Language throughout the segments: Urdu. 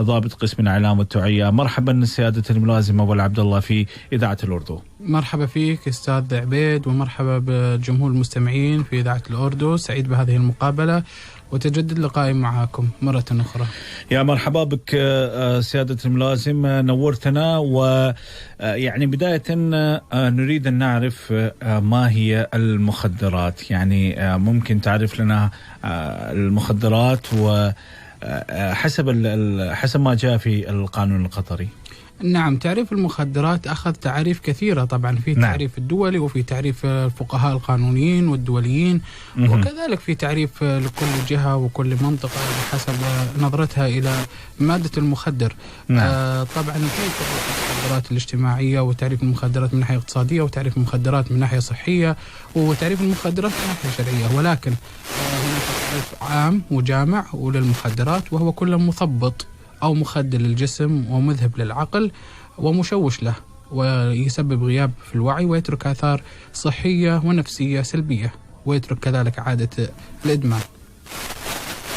ضابط قسم الإعلام والتوعية। مرحبا سيادة الملازم أول عبد الله في إذاعة الأردو. مرحبا فيك أستاذ عبيد، ومرحبا بجمهور المستمعين في إذاعة الأردو. سعيد بهذه المقابلة وتجدد لقائي معكم مرة أخرى. يا مرحبا بك سيادة الملازم، نورتنا. ويعني بداية نريد أن نعرف ما هي المخدرات، يعني ممكن تعرف لنا المخدرات حسب ما جاء في القانون القطري. نعم، تعريف المخدرات أخذ تعريف كثيرة طبعا، في تعريف الدولي وفي تعريف الفقهاء القانونيين والدوليين، وكذلك في تعريف لكل جهة وكل منطقة بحسب نظرتها إلى مادة المخدر. طبعا في تعريف المخدرات الاجتماعية، وتعريف المخدرات من ناحية اقتصادية، وتعريف المخدرات من ناحية صحية، وتعريف المخدرات من ناحية شرعية. ولكن هناك تعريف عام وجامع وللمخدرات، وهو كل مثبط أو مخدر للجسم ومذهب للعقل ومشوش له، ويسبب غياب في الوعي، ويترك آثار صحية ونفسية سلبية، ويترك كذلك عادة الإدمان.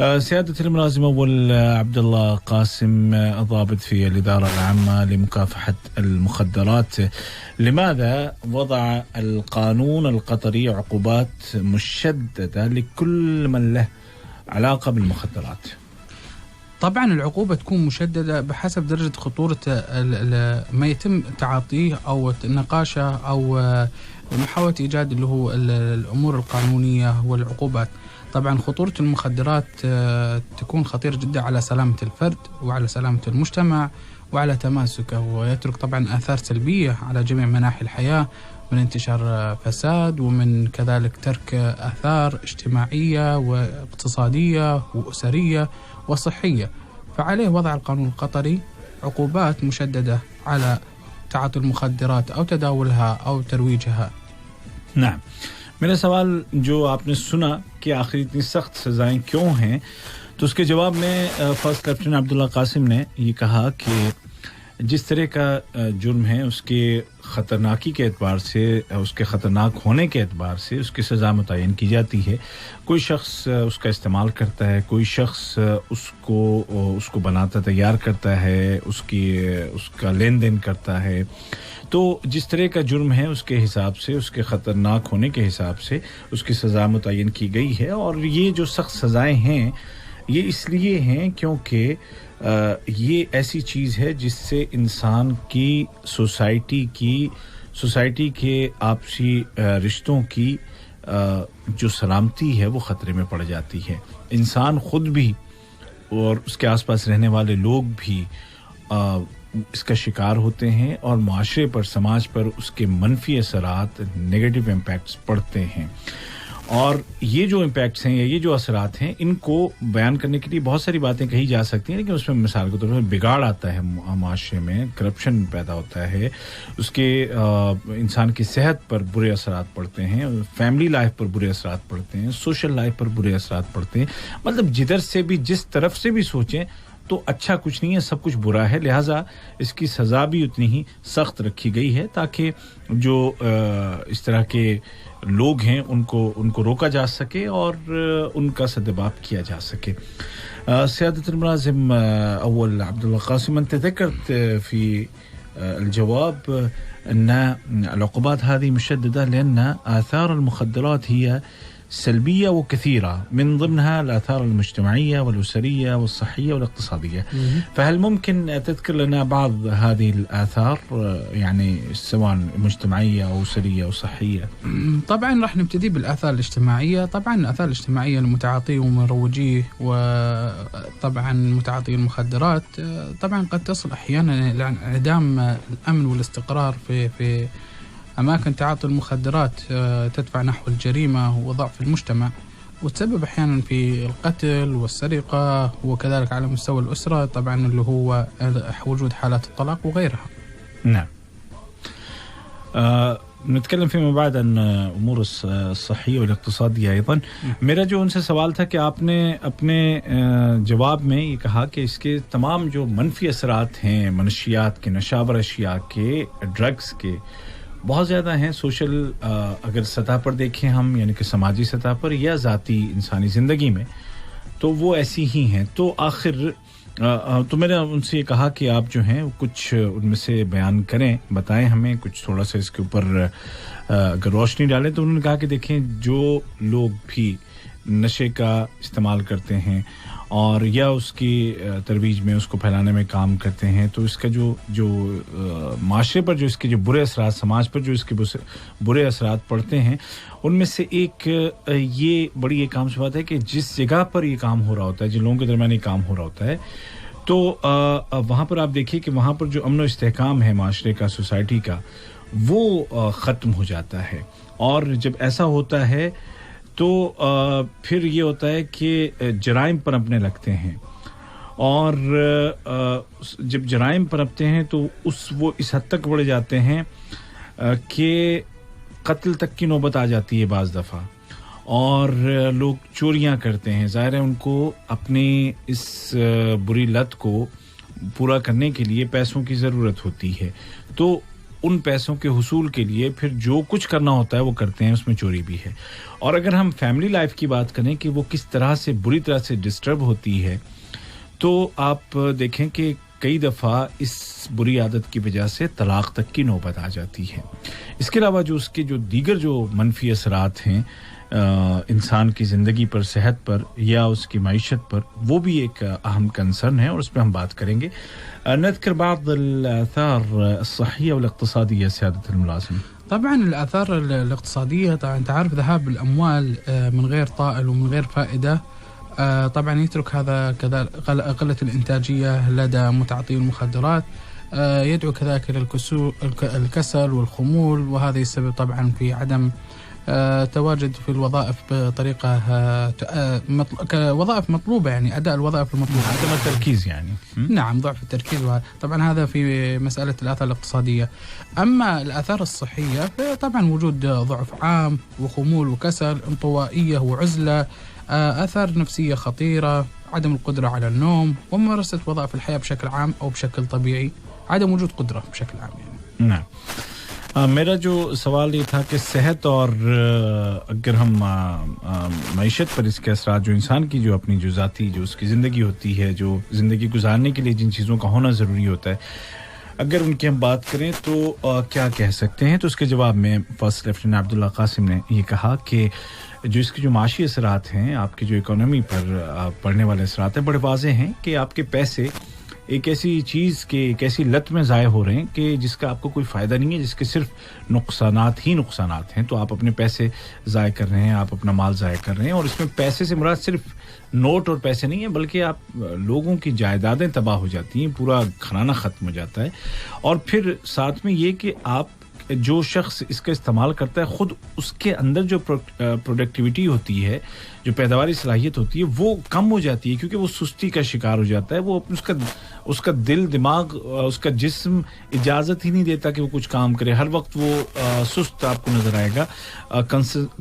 سيادة الملازم أول عبد الله قاسم ضابط في الإدارة العامة لمكافحة المخدرات، لماذا وضع القانون القطري عقوبات مشددة لكل من له علاقة بالمخدرات؟ طبعا العقوبة تكون مشددة بحسب درجة خطورة ما يتم تعاطيه أو نقاشه أو محاولة إيجاد اللي هو الأمور القانونية والعقوبات. طبعا خطورة المخدرات تكون خطيرة جدا على سلامة الفرد وعلى سلامة المجتمع وعلى تماسكه، ويترك طبعا آثار سلبية على جميع مناحي الحياة، من انتشار فساد ومن كذلك ترك آثار اجتماعية واقتصادية وأسرية وصحية. فعليه وضع القانون القطري عقوبات مشددة على تعاطي المخدرات أو تداولها أو ترويجها. نعم، میرا سوال جو آپ نے سنا کہ آخر اتنی سخت سزائیں کیوں ہیں، تو اس کے جواب میں فرسٹ لیفٹیننٹ عبداللہ قاسم نے یہ کہا کہ جس طرح کا جرم ہے اس کے خطرناکی کے اعتبار سے، اس کے خطرناک ہونے کے اعتبار سے اس کی سزا متعین کی جاتی ہے۔ کوئی شخص اس کا استعمال کرتا ہے، کوئی شخص اس کو بناتا تیار کرتا ہے، اس کا لین دین کرتا ہے، تو جس طرح کا جرم ہے اس کے حساب سے، اس کے خطرناک ہونے کے حساب سے اس کی سزا متعین کی گئی ہے۔ اور یہ جو سخت سزائیں ہیں یہ اس لیے ہیں کیونکہ یہ ایسی چیز ہے جس سے انسان کی سوسائٹی کے آپسی رشتوں کی جو سلامتی ہے وہ خطرے میں پڑ جاتی ہے۔ انسان خود بھی اور اس کے آس پاس رہنے والے لوگ بھی اس کا شکار ہوتے ہیں، اور معاشرے پر، سماج پر اس کے منفی اثرات، نیگیٹو امپیکٹس پڑتے ہیں۔ اور یہ جو امپیکٹس ہیں یا یہ جو اثرات ہیں ان کو بیان کرنے کے لیے بہت ساری باتیں کہی جا سکتی ہیں، لیکن اس میں مثال کے طور پر بگاڑ آتا ہے معاشرے میں، کرپشن پیدا ہوتا ہے، اس کے انسان کی صحت پر برے اثرات پڑتے ہیں، فیملی لائف پر برے اثرات پڑتے ہیں، سوشل لائف پر برے اثرات پڑتے ہیں۔ مطلب جدھر سے بھی، جس طرف سے بھی سوچیں تو اچھا کچھ نہیں ہے، سب کچھ برا ہے، لہٰذا اس کی سزا بھی اتنی ہی سخت رکھی گئی ہے تاکہ جو اس طرح کے لوگ ہیں ان کو روکا جا سکے اور ان کا سدباب کیا جا سکے۔ سيادة الملازم أول عبد الله قاسم، أنت ذكرت في الجواب أن العقوبات هذه مشددة لأن آثار المخدرات هي سلبية وكثيرة، من ضمنها الآثار المجتمعية والأسرية والصحية والاقتصادية. فهل ممكن تذكر لنا بعض هذه الآثار، يعني سواء مجتمعية أو أسرية أو صحية؟ طبعا راح نبتدي بالآثار الاجتماعية. طبعا الآثار الاجتماعية المتعاطي ومروجيه وطبعا متعاطي المخدرات طبعا قد تصل أحيانا إلى انعدام الأمن والاستقرار في أماكن تعاطي المخدرات، تدفع نحو الجريمة وضعف المجتمع، وتسبب أحيانا في القتل والسرقة، وكذلك على مستوى الأسرة طبعا اللي هو وجود حالات الطلاق وغيرها. نعم. نتكلم فيما بعد عن امور الصحيه والاقتصاديه ايضا. میرا جو ان سے سوال تھا کہ آپ نے اپنے جواب میں یہ کہا کہ اس کے تمام جو منفی اثرات ہیں منشیات کے، نشاور اشیاء کے، ڈرگز کے، بہت زیادہ ہیں۔ سوشل اگر سطح پر دیکھیں ہم، یعنی کہ سماجی سطح پر یا ذاتی انسانی زندگی میں، تو وہ ایسی ہی ہیں۔ تو آخر تو میں نے ان سے یہ کہا کہ آپ جو ہیں کچھ ان میں سے بیان کریں، بتائیں ہمیں کچھ تھوڑا سا اس کے اوپر اگر روشنی ڈالیں۔ تو انہوں نے کہا کہ دیکھیں، جو لوگ بھی نشے کا استعمال کرتے ہیں اور یا اس کی ترویج میں، اس کو پھیلانے میں کام کرتے ہیں، تو اس کا جو معاشرے پر جو اس کے جو برے اثرات، سماج پر جو اس کے برے اثرات پڑتے ہیں، ان میں سے ایک یہ بڑی ایک عام سی بات ہے کہ جس جگہ پر یہ کام ہو رہا ہوتا ہے، جن لوگوں کے درمیان یہ کام ہو رہا ہوتا ہے، تو وہاں پر آپ دیکھیے کہ وہاں پر جو امن و استحکام ہے معاشرے کا، سوسائٹی کا، وہ ختم ہو جاتا ہے۔ اور جب ایسا ہوتا ہے تو پھر یہ ہوتا ہے کہ جرائم پنپنے لگتے ہیں، اور جب جرائم پنپتے ہیں تو وہ اس حد تک بڑھ جاتے ہیں کہ قتل تک کی نوبت آ جاتی ہے بعض دفعہ۔ اور لوگ چوریاں کرتے ہیں. ظاہر ہے ان کو اپنے اس بری لت کو پورا کرنے کے لیے پیسوں کی ضرورت ہوتی ہے, تو ان پیسوں کے حصول کے لیے پھر جو کچھ کرنا ہوتا ہے وہ کرتے ہیں, اس میں چوری بھی ہے. اور اگر ہم فیملی لائف کی بات کریں کہ وہ کس طرح سے بری طرح سے ڈسٹرب ہوتی ہے, تو آپ دیکھیں کہ کئی دفعہ اس بری عادت کی وجہ سے طلاق تک کی نوبت آ جاتی ہے. اس کے علاوہ جو اس کے جو دیگر جو منفی اثرات ہیں انسان کی زندگی پر, صحت پر یا اس کی معیشت پر, وہ بھی ایک اہم کنسرن ہے اور اس پہ ہم بات کریں گے. نذكر بعض الآثار الصحية والاقتصادية سيادة الملازم. طبعا الآثار الاقتصادية طبعا تعرف ذهاب الأموال من غير طائل ومن غير فائدة طبعا يترك هذا كذلك قلة الإنتاجية لدى متعاطي المخدرات, يدعو كذلك إلى الكسل والخمول, وهذا يسبب طبعا في عدم تواجد في الوظائف بطريقة كوظائف مطلوبة, يعني أداء الوظائف المطلوبة, عدم التركيز يعني. نعم, ضعف التركيز. طبعا هذا في مسألة الآثار الاقتصادية. أما الآثار الصحية فطبعا وجود ضعف عام وخمول وكسل, انطوائية وعزلة, آثار نفسية خطيرة, عدم القدرة على النوم وممارسة وظائف الحياة بشكل عام أو بشكل طبيعي, عدم وجود قدرة بشكل عام يعني. نعم. میرا جو سوال یہ تھا کہ صحت اور اگر ہم معیشت پر اس کے اثرات, جو انسان کی جو اپنی جو ذاتی جو اس کی زندگی ہوتی ہے, جو زندگی گزارنے کے لیے جن چیزوں کا ہونا ضروری ہوتا ہے, اگر ان کی ہم بات کریں تو کیا کہہ سکتے ہیں. تو اس کے جواب میں فرسٹ لیفٹیننٹ عبداللہ قاسم نے یہ کہا کہ جو اس کے جو معاشی اثرات ہیں, آپ کی جو اکانومی پر پڑنے والے اثرات ہیں, بڑے واضح ہیں کہ آپ کے پیسے ایک ایسی چیز کے ایک ایسی لت میں ضائع ہو رہے ہیں کہ جس کا آپ کو کوئی فائدہ نہیں ہے, جس کے صرف نقصانات ہی نقصانات ہیں. تو آپ اپنے پیسے ضائع کر رہے ہیں, آپ اپنا مال ضائع کر رہے ہیں, اور اس میں پیسے سے مراد صرف نوٹ اور پیسے نہیں ہیں, بلکہ آپ لوگوں کی جائیدادیں تباہ ہو جاتی ہیں, پورا گھرانہ ختم ہو جاتا ہے. اور پھر ساتھ میں یہ کہ آپ جو شخص اس کا استعمال کرتا ہے, خود اس کے اندر جو پروڈکٹیوٹی ہوتی ہے, جو پیداواری صلاحیت ہوتی ہے, وہ کم ہو جاتی ہے, کیونکہ وہ سستی کا شکار ہو جاتا ہے. وہ اس کا دل, دماغ, اس کا جسم اجازت ہی نہیں دیتا کہ وہ کچھ کام کرے. ہر وقت وہ سست آپ کو نظر آئے گا,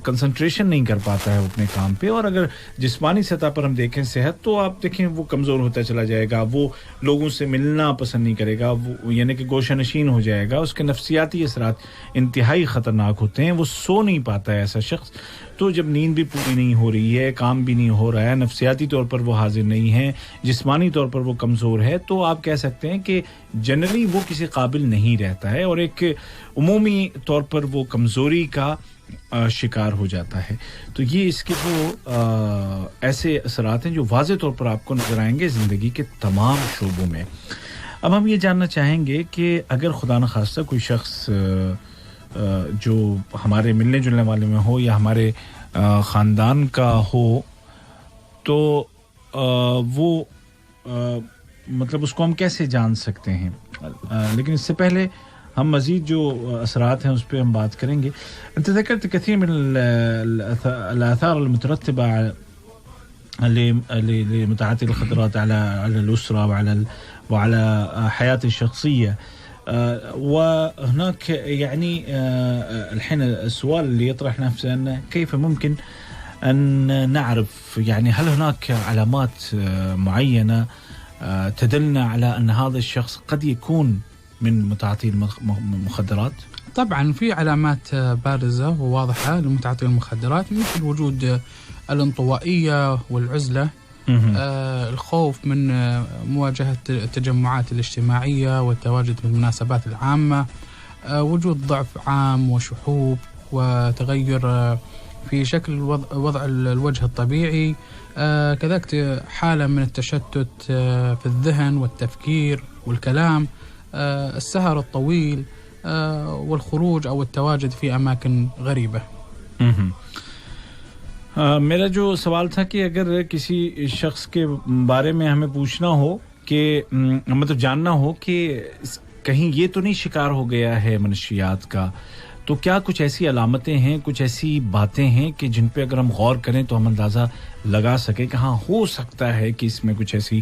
کنسنٹریشن نہیں کر پاتا ہے وہ اپنے کام پہ. اور اگر جسمانی سطح پر ہم دیکھیں صحت, تو آپ دیکھیں وہ کمزور ہوتا چلا جائے گا, وہ لوگوں سے ملنا پسند نہیں کرے گا, وہ یعنی کہ گوشہ نشین ہو جائے گا. اس کے نفسیاتی اثرات انتہائی خطرناک ہوتے ہیں. وہ سو نہیں پاتا ہے ایسا شخص, تو جب نیند بھی پوری نہیں ہو رہی ہے, کام بھی نہیں ہو رہا ہے, نفسیاتی طور پر وہ حاضر نہیں ہے, جسمانی طور پر وہ کمزور ہے, تو آپ کہہ سکتے ہیں کہ جنرلی وہ کسی قابل نہیں رہتا ہے, اور ایک عمومی طور پر وہ کمزوری کا شکار ہو جاتا ہے. تو یہ اس کے وہ ایسے اثرات ہیں جو واضح طور پر آپ کو نظر آئیں گے زندگی کے تمام شعبوں میں. اب ہم یہ جاننا چاہیں گے کہ اگر خدا نخواستہ کوئی شخص جو ہمارے ملنے جلنے والے میں ہو یا ہمارے خاندان کا ہو, تو وہ مطلب اس کو ہم کیسے جان سکتے ہیں. لیکن اس سے پہلے ہم مزید جو اثرات ہیں اس پہ ہم بات کریں گے. انت ذكرت كثير من الآثار المترتبة لمتعاطي الخدرات على الأسرة وعلى حياة الشخصية, وهناك يعني الحين السؤال اللي يطرح نفسه أن كيف ممكن أن نعرف, يعني هل هناك علامات معينة تدلنا على أن هذا الشخص قد يكون من متعاطي المخدرات؟ طبعا في علامات بارزة وواضحة لمتعاطي المخدرات, مثل وجود الانطوائية والعزلة, الخوف من مواجهة التجمعات الاجتماعية والتواجد في المناسبات العامة, وجود ضعف عام وشحوب وتغير في شكل وضع الوجه الطبيعي, كذلك حالة من التشتت في الذهن والتفكير والكلام, السهر الطويل, والخروج أو التواجد في أماكن غريبة. میرا جو سوال تھا کہ اگر کسی شخص کے بارے میں ہمیں پوچھنا ہو کہ مطلب جاننا ہو کہ کہیں یہ تو نہیں شکار ہو گیا ہے منشیات کا, تو کیا کچھ ایسی علامتیں ہیں, کچھ ایسی باتیں ہیں کہ جن پہ اگر ہم غور کریں تو ہم اندازہ لگا سکیں کہ ہاں ہو سکتا ہے کہ اس میں کچھ ایسی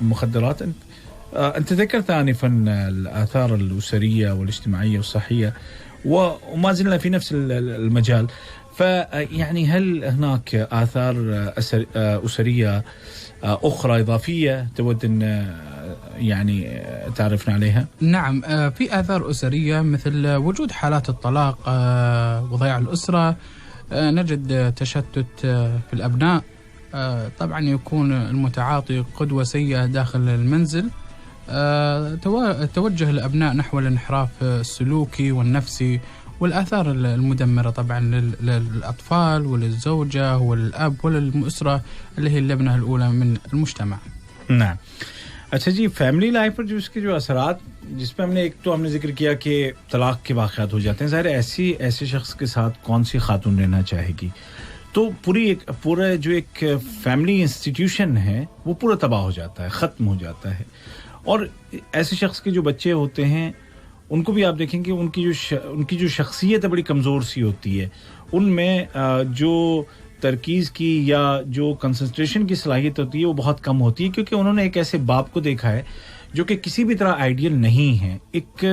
المخدرات، أنت ذكرت آنفا الآثار الأسرية والاجتماعية والصحية وما زلنا في نفس المجال، فيعني هل هناك آثار أسرية أخرى إضافية تود أن يعني تعرفنا عليها؟ نعم، في آثار أسرية مثل وجود حالات الطلاق وضياع الأسرة، نجد تشتت في الأبناء، طبعا يكون المتعاطي قدوة سيئة داخل المنزل، توجه الأبناء نحو الانحراف السلوكي والنفسي، والآثار المدمرة طبعا للأطفال وللزوجة وللأب وللأسرة اللي هي اللبنة الأولى من المجتمع. نعم. اچھا جی، فیملی لائف پر جو اس کے جو اثرات جس پہ ہم نے ذکر کیا کہ طلاق کے واقعات ہو جاتے ہیں، ظاہر ایسے شخص کے ساتھ کون سی خاتون رہنا چاہے گی، تو پورا جو ایک فیملی انسٹیٹیوشن ہے وہ پورا تباہ ہو جاتا ہے، ختم ہو جاتا ہے۔ اور ایسے شخص کے جو بچے ہوتے ہیں ان کو بھی آپ دیکھیں کہ ان کی جو شخصیت ہے بڑی کمزور سی ہوتی ہے، ان میں جو ترکیز کی یا جو کنسنٹریشن کی صلاحیت ہوتی ہے وہ بہت کم ہوتی ہے، کیونکہ انہوں نے ایک ایسے باپ کو دیکھا ہے جو کہ کسی بھی طرح آئیڈیل نہیں ہے، ایک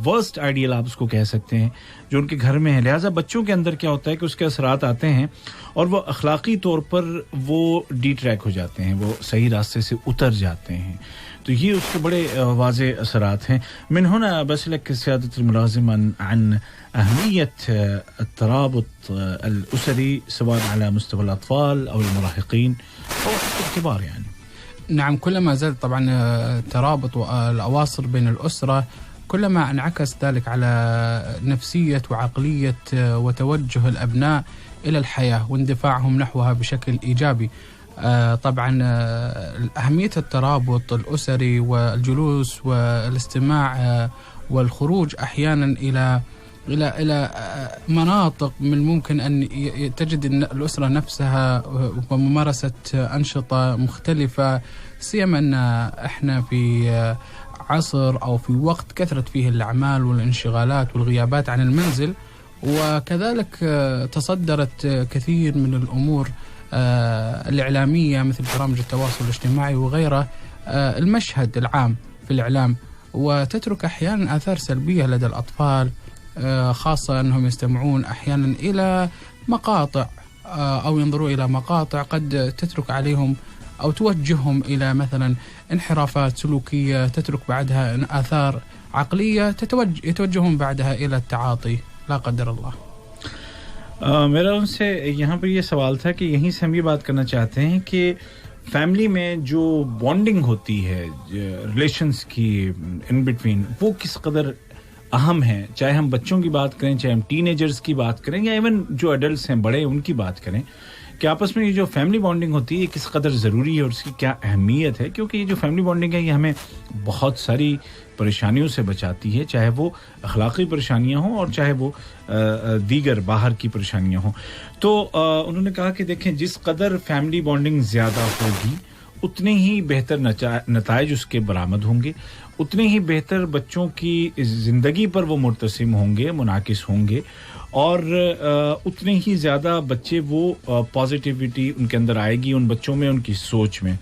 ورسٹ آئیڈیل آپ اس کو کہہ سکتے ہیں جو ان کے گھر میں ہے۔ لہٰذا بچوں کے اندر کیا ہوتا ہے کہ اس کے اثرات آتے ہیں اور وہ اخلاقی طور پر وہ ڈی ٹریک ہو جاتے ہیں، وہ صحیح راستے سے اتر جاتے ہیں، تو یہ اس کے بڑے واضح اثرات ہیں۔ من هنا بسألك سيادة الملازم عن أهمية الترابط الأسري سواء على مستوى الأطفال أو المراهقين أو الكبار يعني. نعم، كلما زاد طبعا ترابط الأواصر بين الأسرة كلما انعكس ذلك على نفسية وعقلية وتوجه الأبناء إلى الحياة واندفاعهم نحوها بشكل إيجابي. طبعا أهمية الترابط الأسري والجلوس والاستماع والخروج أحيانا إلى مناطق من الممكن أن تجد الأسرة نفسها وممارسة أنشطة مختلفة، سيما أن إحنا في عصر أو في وقت كثرت فيه الأعمال والانشغالات والغيابات عن المنزل، وكذلك تصدرت كثير من الأمور الإعلامية مثل برامج التواصل الاجتماعي وغيره المشهد العام في الإعلام، وتترك أحيانا آثار سلبية لدى الأطفال، خاصة أنهم يستمعون أحيانا إلى مقاطع أو ينظروا إلى مقاطع قد تترك عليهم أو توجههم إلى مثلا انحرافات سلوكية تترك بعدها آثار عقلية يتوجهون بعدها إلى التعاطي لا قدر الله. میرا ان سے یہاں پر یہ سوال تھا کہ یہیں سے ہم یہ بات کرنا چاہتے ہیں کہ فیملی میں جو بانڈنگ ہوتی ہے ریلیشنز کی ان بٹوین وہ کس قدر اہم ہے، چاہے ہم بچوں کی بات کریں، چاہے ہم ٹین ایجرز کی بات کریں، یا ایون جو ایڈلٹس ہیں بڑے ان کی بات کریں، کہ آپس میں یہ جو فیملی بانڈنگ ہوتی ہے یہ کس قدر ضروری ہے اور اس کی کیا اہمیت ہے، کیونکہ یہ جو فیملی بانڈنگ ہے یہ ہمیں بہت ساری پریشانیوں سے بچاتی ہے، چاہے وہ اخلاقی پریشانیاں ہوں اور چاہے وہ دیگر باہر کی پریشانیاں ہوں۔ تو انہوں نے کہا کہ دیکھیں جس قدر فیملی بانڈنگ زیادہ ہوگی اتنے ہی بہتر نتائج اس کے برآمد ہوں گے، اتنے ہی بہتر بچوں کی زندگی پر وہ مرتسم ہوں گے، منعکس ہوں گے، اور اتنے ہی زیادہ بچے وہ پازیٹیوٹی ان کے اندر آئے گی، ان بچوں میں، ان کی سوچ میں۔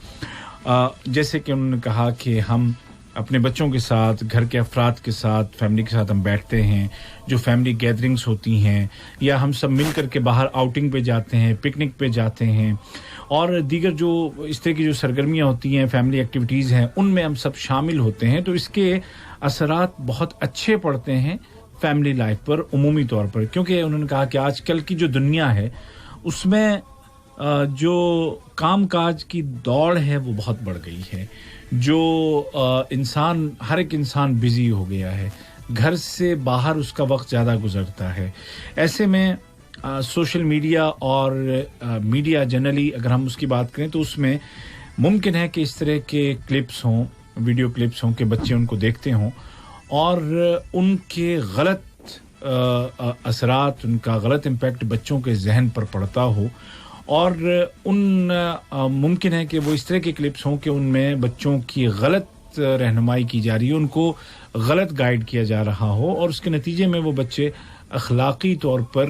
جیسے کہ انہوں نے کہا کہ ہم اپنے بچوں کے ساتھ گھر کے افراد کے ساتھ فیملی کے ساتھ ہم بیٹھتے ہیں جو فیملی گیدرنگز ہوتی ہیں یا ہم سب مل کر کے باہر آؤٹنگ پہ جاتے ہیں پکنک پہ جاتے ہیں اور دیگر جو اس طرح کی جو سرگرمیاں ہوتی ہیں فیملی ایکٹیویٹیز ہیں ان میں ہم سب شامل ہوتے ہیں تو اس کے اثرات بہت اچھے پڑتے ہیں فیملی لائف پر عمومی طور پر کیونکہ انہوں نے کہا کہ آج کل کی جو دنیا ہے اس میں جو کام کاج کی دوڑ ہے وہ بہت بڑھ گئی ہے جو انسان ہر ایک انسان بزی ہو گیا ہے گھر سے باہر اس کا وقت زیادہ گزرتا ہے ایسے میں سوشل میڈیا اور میڈیا جنرلی اگر ہم اس کی بات کریں تو اس میں ممکن ہے کہ اس طرح کے کلپس ہوں ویڈیو کلپس ہوں کہ بچے ان کو دیکھتے ہوں اور ان کے غلط اثرات ان کا غلط امپیکٹ بچوں کے ذہن پر پڑتا ہو اور ممکن ہے کہ وہ اس طرح کے کلپس ہوں کہ ان میں بچوں کی غلط رہنمائی کی جا رہی ہے ان کو غلط گائیڈ کیا جا رہا ہو اور اس کے نتیجے میں وہ بچے اخلاقی طور پر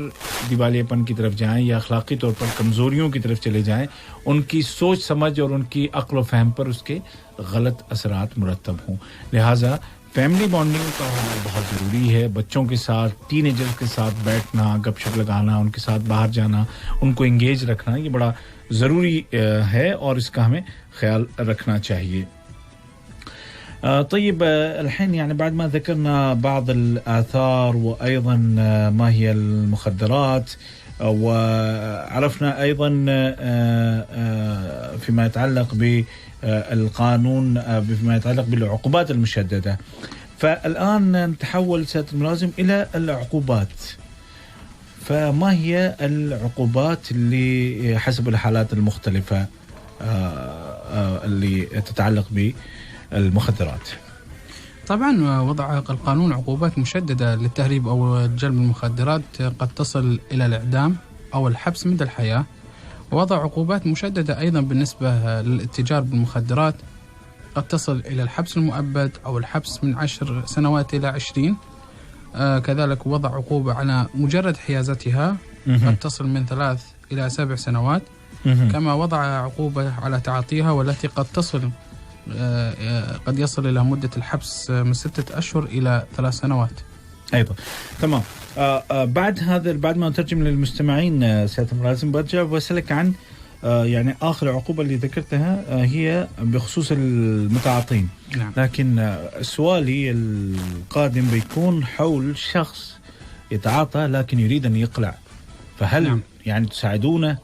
دیوالیے پن کی طرف جائیں یا اخلاقی طور پر کمزوریوں کی طرف چلے جائیں ان کی سوچ سمجھ اور ان کی عقل و فہم پر اس کے غلط اثرات مرتب ہوں لہٰذا فیملی بانڈنگ کا ہونا بہت ضروری ہے بچوں کے ساتھ ٹین ایجرز کے ساتھ بیٹھنا گپ شپ لگانا ان کے ساتھ باہر جانا ان کو انگیج رکھنا یہ بڑا ضروری ہے اور اس کا ہمیں خیال رکھنا چاہیے طيب الحين يعني بعد ما ذكرنا بعض الآثار وأيضا ما هي المخدرات وعرفنا أيضا فيما يتعلق بالقانون فيما يتعلق بالعقوبات المشددة فالآن نتحول سيادة الملازم إلى العقوبات فما هي العقوبات اللي حسب الحالات المختلفة اللي تتعلق بالمخدرات طبعا وضع القانون عقوبات مشددة للتهريب أو جلب المخدرات قد تصل إلى الإعدام أو الحبس مدى الحياة ووضع عقوبات مشددة أيضا بالنسبة للاتجار بالمخدرات قد تصل إلى الحبس المؤبد أو الحبس من 10 سنوات إلى 20 كذلك وضع عقوبة على مجرد حيازتها قد تصل من 3 إلى 7 سنوات كما وضع عقوبة على تعاطيها والتي قد تصل قد يصل إلى مدة الحبس من 6 أشهر إلى 3 سنوات أيضا تمام بعد ما أترجم للمستمعين سيادة الملازم برجع وأسألك عن يعني آخر عقوبة اللي ذكرتها هي بخصوص المتعاطين نعم. لكن سؤالي القادم بيكون حول شخص يتعاطى لكن يريد أن يقلع فهل نعم. يعني تساعدونه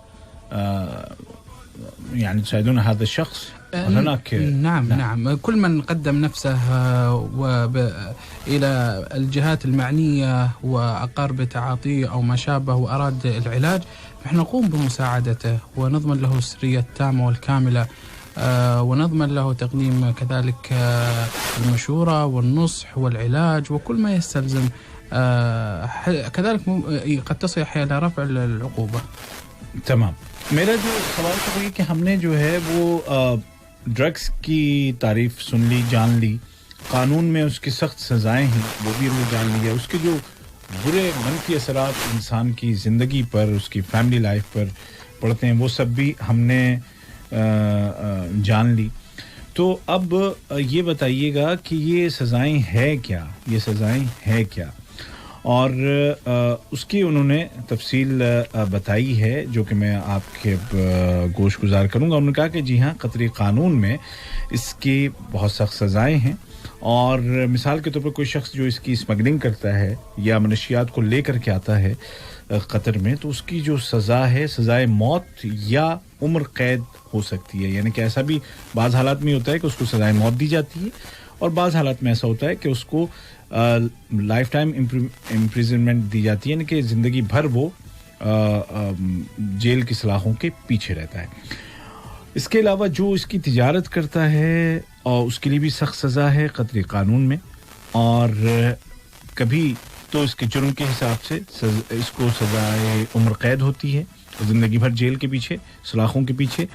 يعني تساعدون هذا الشخص هناك نعم كل من قدم نفسه إلى الجهات المعنية وأقر بتعاطيه أو ما شابه وأراد العلاج نحن نقوم بمساعدته ونضمن له السرية التامة والكاملة ونضمن له تقديم كذلك المشورة والنصح والعلاج وكل ما يستلزم كذلك قد تصل إلى رفع العقوبة تمام میرا جو سوال تھا یہ کہ ہم نے جو ہے وہ ڈرگس کی تعریف سن لی جان لی قانون میں اس کی سخت سزائیں ہیں وہ بھی ہم نے جان لیا اس کے جو برے منفی اثرات انسان کی زندگی پر اس کی فیملی لائف پر پڑتے ہیں وہ سب بھی ہم نے جان لی تو اب یہ بتائیے گا کہ یہ سزائیں ہے کیا اور اس کی انہوں نے تفصیل بتائی ہے جو کہ میں آپ کے گوش گزار کروں گا انہوں نے کہا کہ جی ہاں قطری قانون میں اس کی بہت سخت سزائیں ہیں اور مثال کے طور پر کوئی شخص جو اس کی اسمگلنگ کرتا ہے یا منشیات کو لے کر کے آتا ہے قطر میں تو اس کی جو سزا ہے سزائے موت یا عمر قید ہو سکتی ہے یعنی کہ ایسا بھی بعض حالات میں ہوتا ہے کہ اس کو سزائے موت دی جاتی ہے اور بعض حالات میں ایسا ہوتا ہے کہ اس کو لائف ٹائم امپریزنمنٹ دی جاتی ہے یعنی کہ زندگی بھر وہ جیل کی سلاخوں کے پیچھے رہتا ہے اس کے علاوہ جو اس کی تجارت کرتا ہے اور اس کے لیے بھی سخت سزا ہے قطری قانون میں اور کبھی تو اس کے جرم کے حساب سے اس کو سزائے عمر قید ہوتی ہے زندگی بھر جیل کے پیچھے سلاخوں کے پیچھے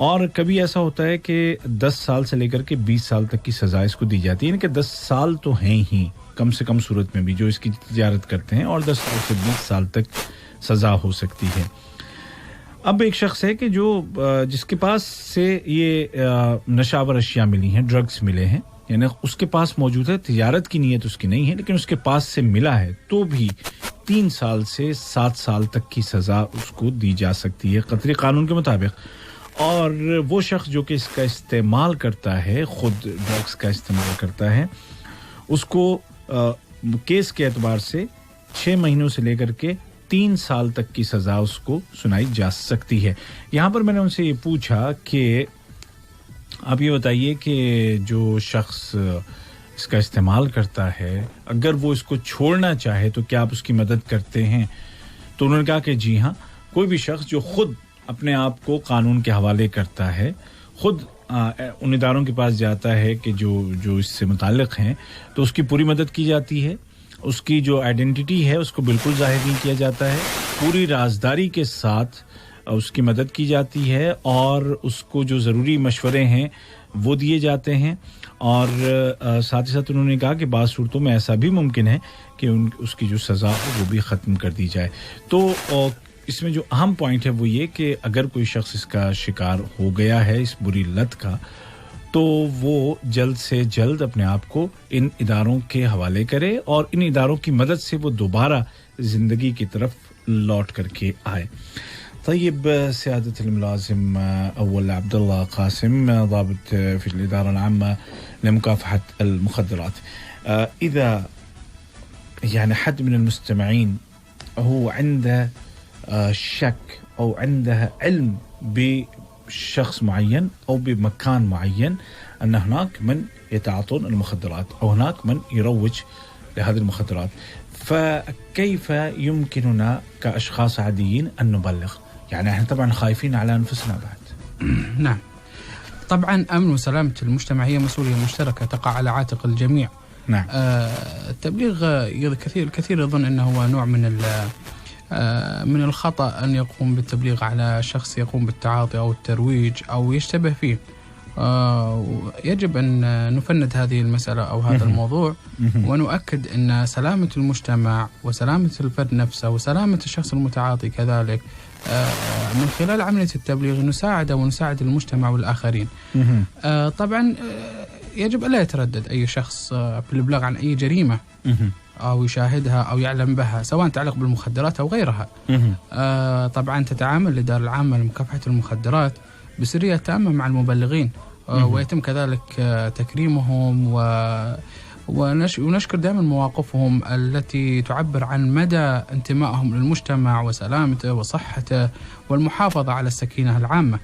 اور کبھی ایسا ہوتا ہے کہ 10 سال سے لے کر کے 20 سال تک کی سزا اس کو دی جاتی ہے یعنی کہ 10 سال تو ہیں ہی کم سے کم صورت میں بھی جو اس کی تجارت کرتے ہیں اور 10 سال سے 20 سال تک سزا ہو سکتی ہے اب ایک شخص ہے کہ جو جس کے پاس سے یہ نشاور اشیاء ملی ہیں, ڈرگز ملے ہیں, یعنی اس کے پاس موجود ہے, تجارت کی نیت اس کی نہیں ہے, لیکن اس کے پاس سے ملا ہے, تو بھی 3 سال سے 7 سال تک کی سزا اس کو دی جا سکتی ہے قطری قانون کے مطابق. اور وہ شخص جو کہ اس کا استعمال کرتا ہے, خود ڈرگز کا استعمال کرتا ہے, اس کو کیس کے اعتبار سے 6 مہینوں سے لے کر کے 3 سال تک کی سزا اس کو سنائی جا سکتی ہے. یہاں پر میں نے ان سے یہ پوچھا کہ آپ یہ بتائیے کہ جو شخص اس کا استعمال کرتا ہے, اگر وہ اس کو چھوڑنا چاہے تو کیا آپ اس کی مدد کرتے ہیں؟ تو انہوں نے کہا کہ جی ہاں, کوئی بھی شخص جو خود اپنے آپ کو قانون کے حوالے کرتا ہے, خود ان اداروں کے پاس جاتا ہے کہ جو اس سے متعلق ہیں, تو اس کی پوری مدد کی جاتی ہے. اس کی جو آئیڈینٹی ہے اس کو بالکل ظاہر نہیں کیا جاتا ہے, پوری رازداری کے ساتھ اس کی مدد کی جاتی ہے, اور اس کو جو ضروری مشورے ہیں وہ دیے جاتے ہیں. اور ساتھ ہی ساتھ انہوں نے کہا کہ بعض صورتوں میں ایسا بھی ممکن ہے کہ اس کی جو سزا ہے وہ بھی ختم کر دی جائے. تو اس میں جو اہم پوائنٹ ہے وہ یہ کہ اگر کوئی شخص اس کا شکار ہو گیا ہے, اس بری لت کا, تو وہ جلد سے جلد اپنے آپ کو ان اداروں کے حوالے کرے اور ان اداروں کی مدد سے وہ دوبارہ زندگی کی طرف لوٹ کر کے آئے. طيب سيادة الملازم أول عبد الله قاسم, ضابط في الإدارة العامة لمكافحة المخدرات, إذا يعني حد من المستمعين هو عنده شك أو عنده علم بشخص معين أو بمكان معين أن هناك من يتعاطون المخدرات أو هناك من يروج لهذه المخدرات, فكيف يمكننا كأشخاص عاديين أن نبلغ؟ يعني احنا طبعا خايفين على أنفسنا بعد. نعم, طبعا أمن وسلامة المجتمع هي مسؤولية مشتركة تقع على عاتق الجميع. نعم. التبليغ الكثير يظن أنه هو نوع من الخطأ أن يقوم بالتبليغ على شخص يقوم بالتعاطي أو الترويج أو يشتبه فيه. يجب أن نفند هذه المسألة أو هذا الموضوع, ونؤكد أن سلامة المجتمع وسلامة الفرد نفسه وسلامة الشخص المتعاطي كذلك من خلال عملية التبليغ ونساعد المجتمع والآخرين. طبعا يجب ألا يتردد أي شخص في الإبلاغ عن أي جريمة أو يشاهدها أو يعلم بها, سواء تتعلق بالمخدرات أو غيرها. طبعا تتعامل الإدارة العامة لمكافحة المخدرات بسرية تامة مع المبلغين, ويتم كذلك تكريمهم ونشكر دائما مواقفهم التي تعبر عن مدى انتمائهم للمجتمع وسلامته وصحته والمحافظة على السكينة العامة.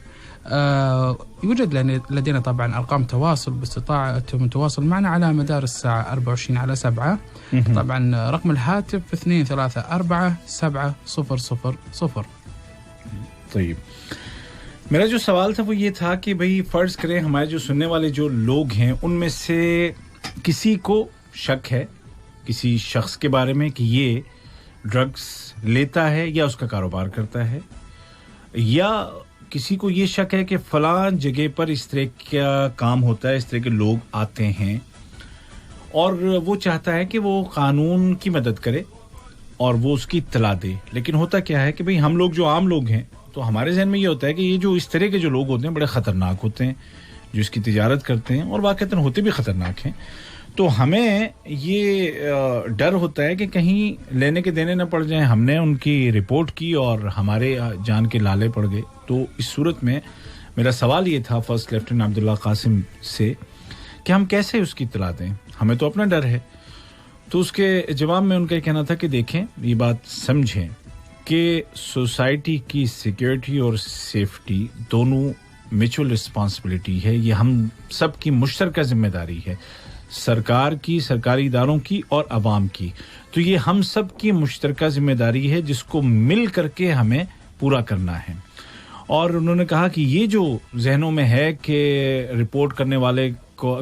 يوجد لدينا طبعا أرقام تواصل باستطاعة التواصل معنا على مدار الساعة 24/7. طبعا رقم الهاتف 234-700-000. طيب, میرا جو سوال تھا وہ یہ تھا کہ بھئی فرض کریں ہمارے جو سننے والے جو لوگ ہیں ان میں سے کسی کو شک ہے کسی شخص کے بارے میں کہ یہ ڈرگز لیتا ہے یا اس کا کاروبار کرتا ہے, یا کسی کو یہ شک ہے کہ فلاں جگہ پر اس طرح کا کام ہوتا ہے, اس طرح کے لوگ آتے ہیں, اور وہ چاہتا ہے کہ وہ قانون کی مدد کرے اور وہ اس کی اطلاع دے. لیکن ہوتا کیا ہے کہ بھئی ہم لوگ جو عام لوگ ہیں تو ہمارے ذہن میں یہ ہوتا ہے کہ یہ جو اس طرح کے جو لوگ ہوتے ہیں بڑے خطرناک ہوتے ہیں, جو اس کی تجارت کرتے ہیں, اور واقعتاً ہوتے بھی خطرناک ہیں. تو ہمیں یہ ڈر ہوتا ہے کہ کہیں لینے کے دینے نہ پڑ جائیں, ہم نے ان کی رپورٹ کی اور ہمارے جان کے لالے پڑ گئے. تو اس صورت میں میرا سوال یہ تھا فرسٹ لیفٹیننٹ عبداللہ قاسم سے کہ ہم کیسے اس کی اطلاع دیں, ہمیں تو اپنا ڈر ہے. تو اس کے جواب میں ان کا کہنا تھا کہ دیکھیں, یہ بات سمجھیں کہ سوسائٹی کی سیکیورٹی اور سیفٹی دونوں میچول رسپانسبلٹی ہے, یہ ہم سب کی مشترکہ ذمہ داری ہے, سرکار کی, سرکاری اداروں کی اور عوام کی. تو یہ ہم سب کی مشترکہ ذمہ داری ہے جس کو مل کر کے ہمیں پورا کرنا ہے. اور انہوں نے کہا کہ یہ جو ذہنوں میں ہے کہ رپورٹ کرنے والے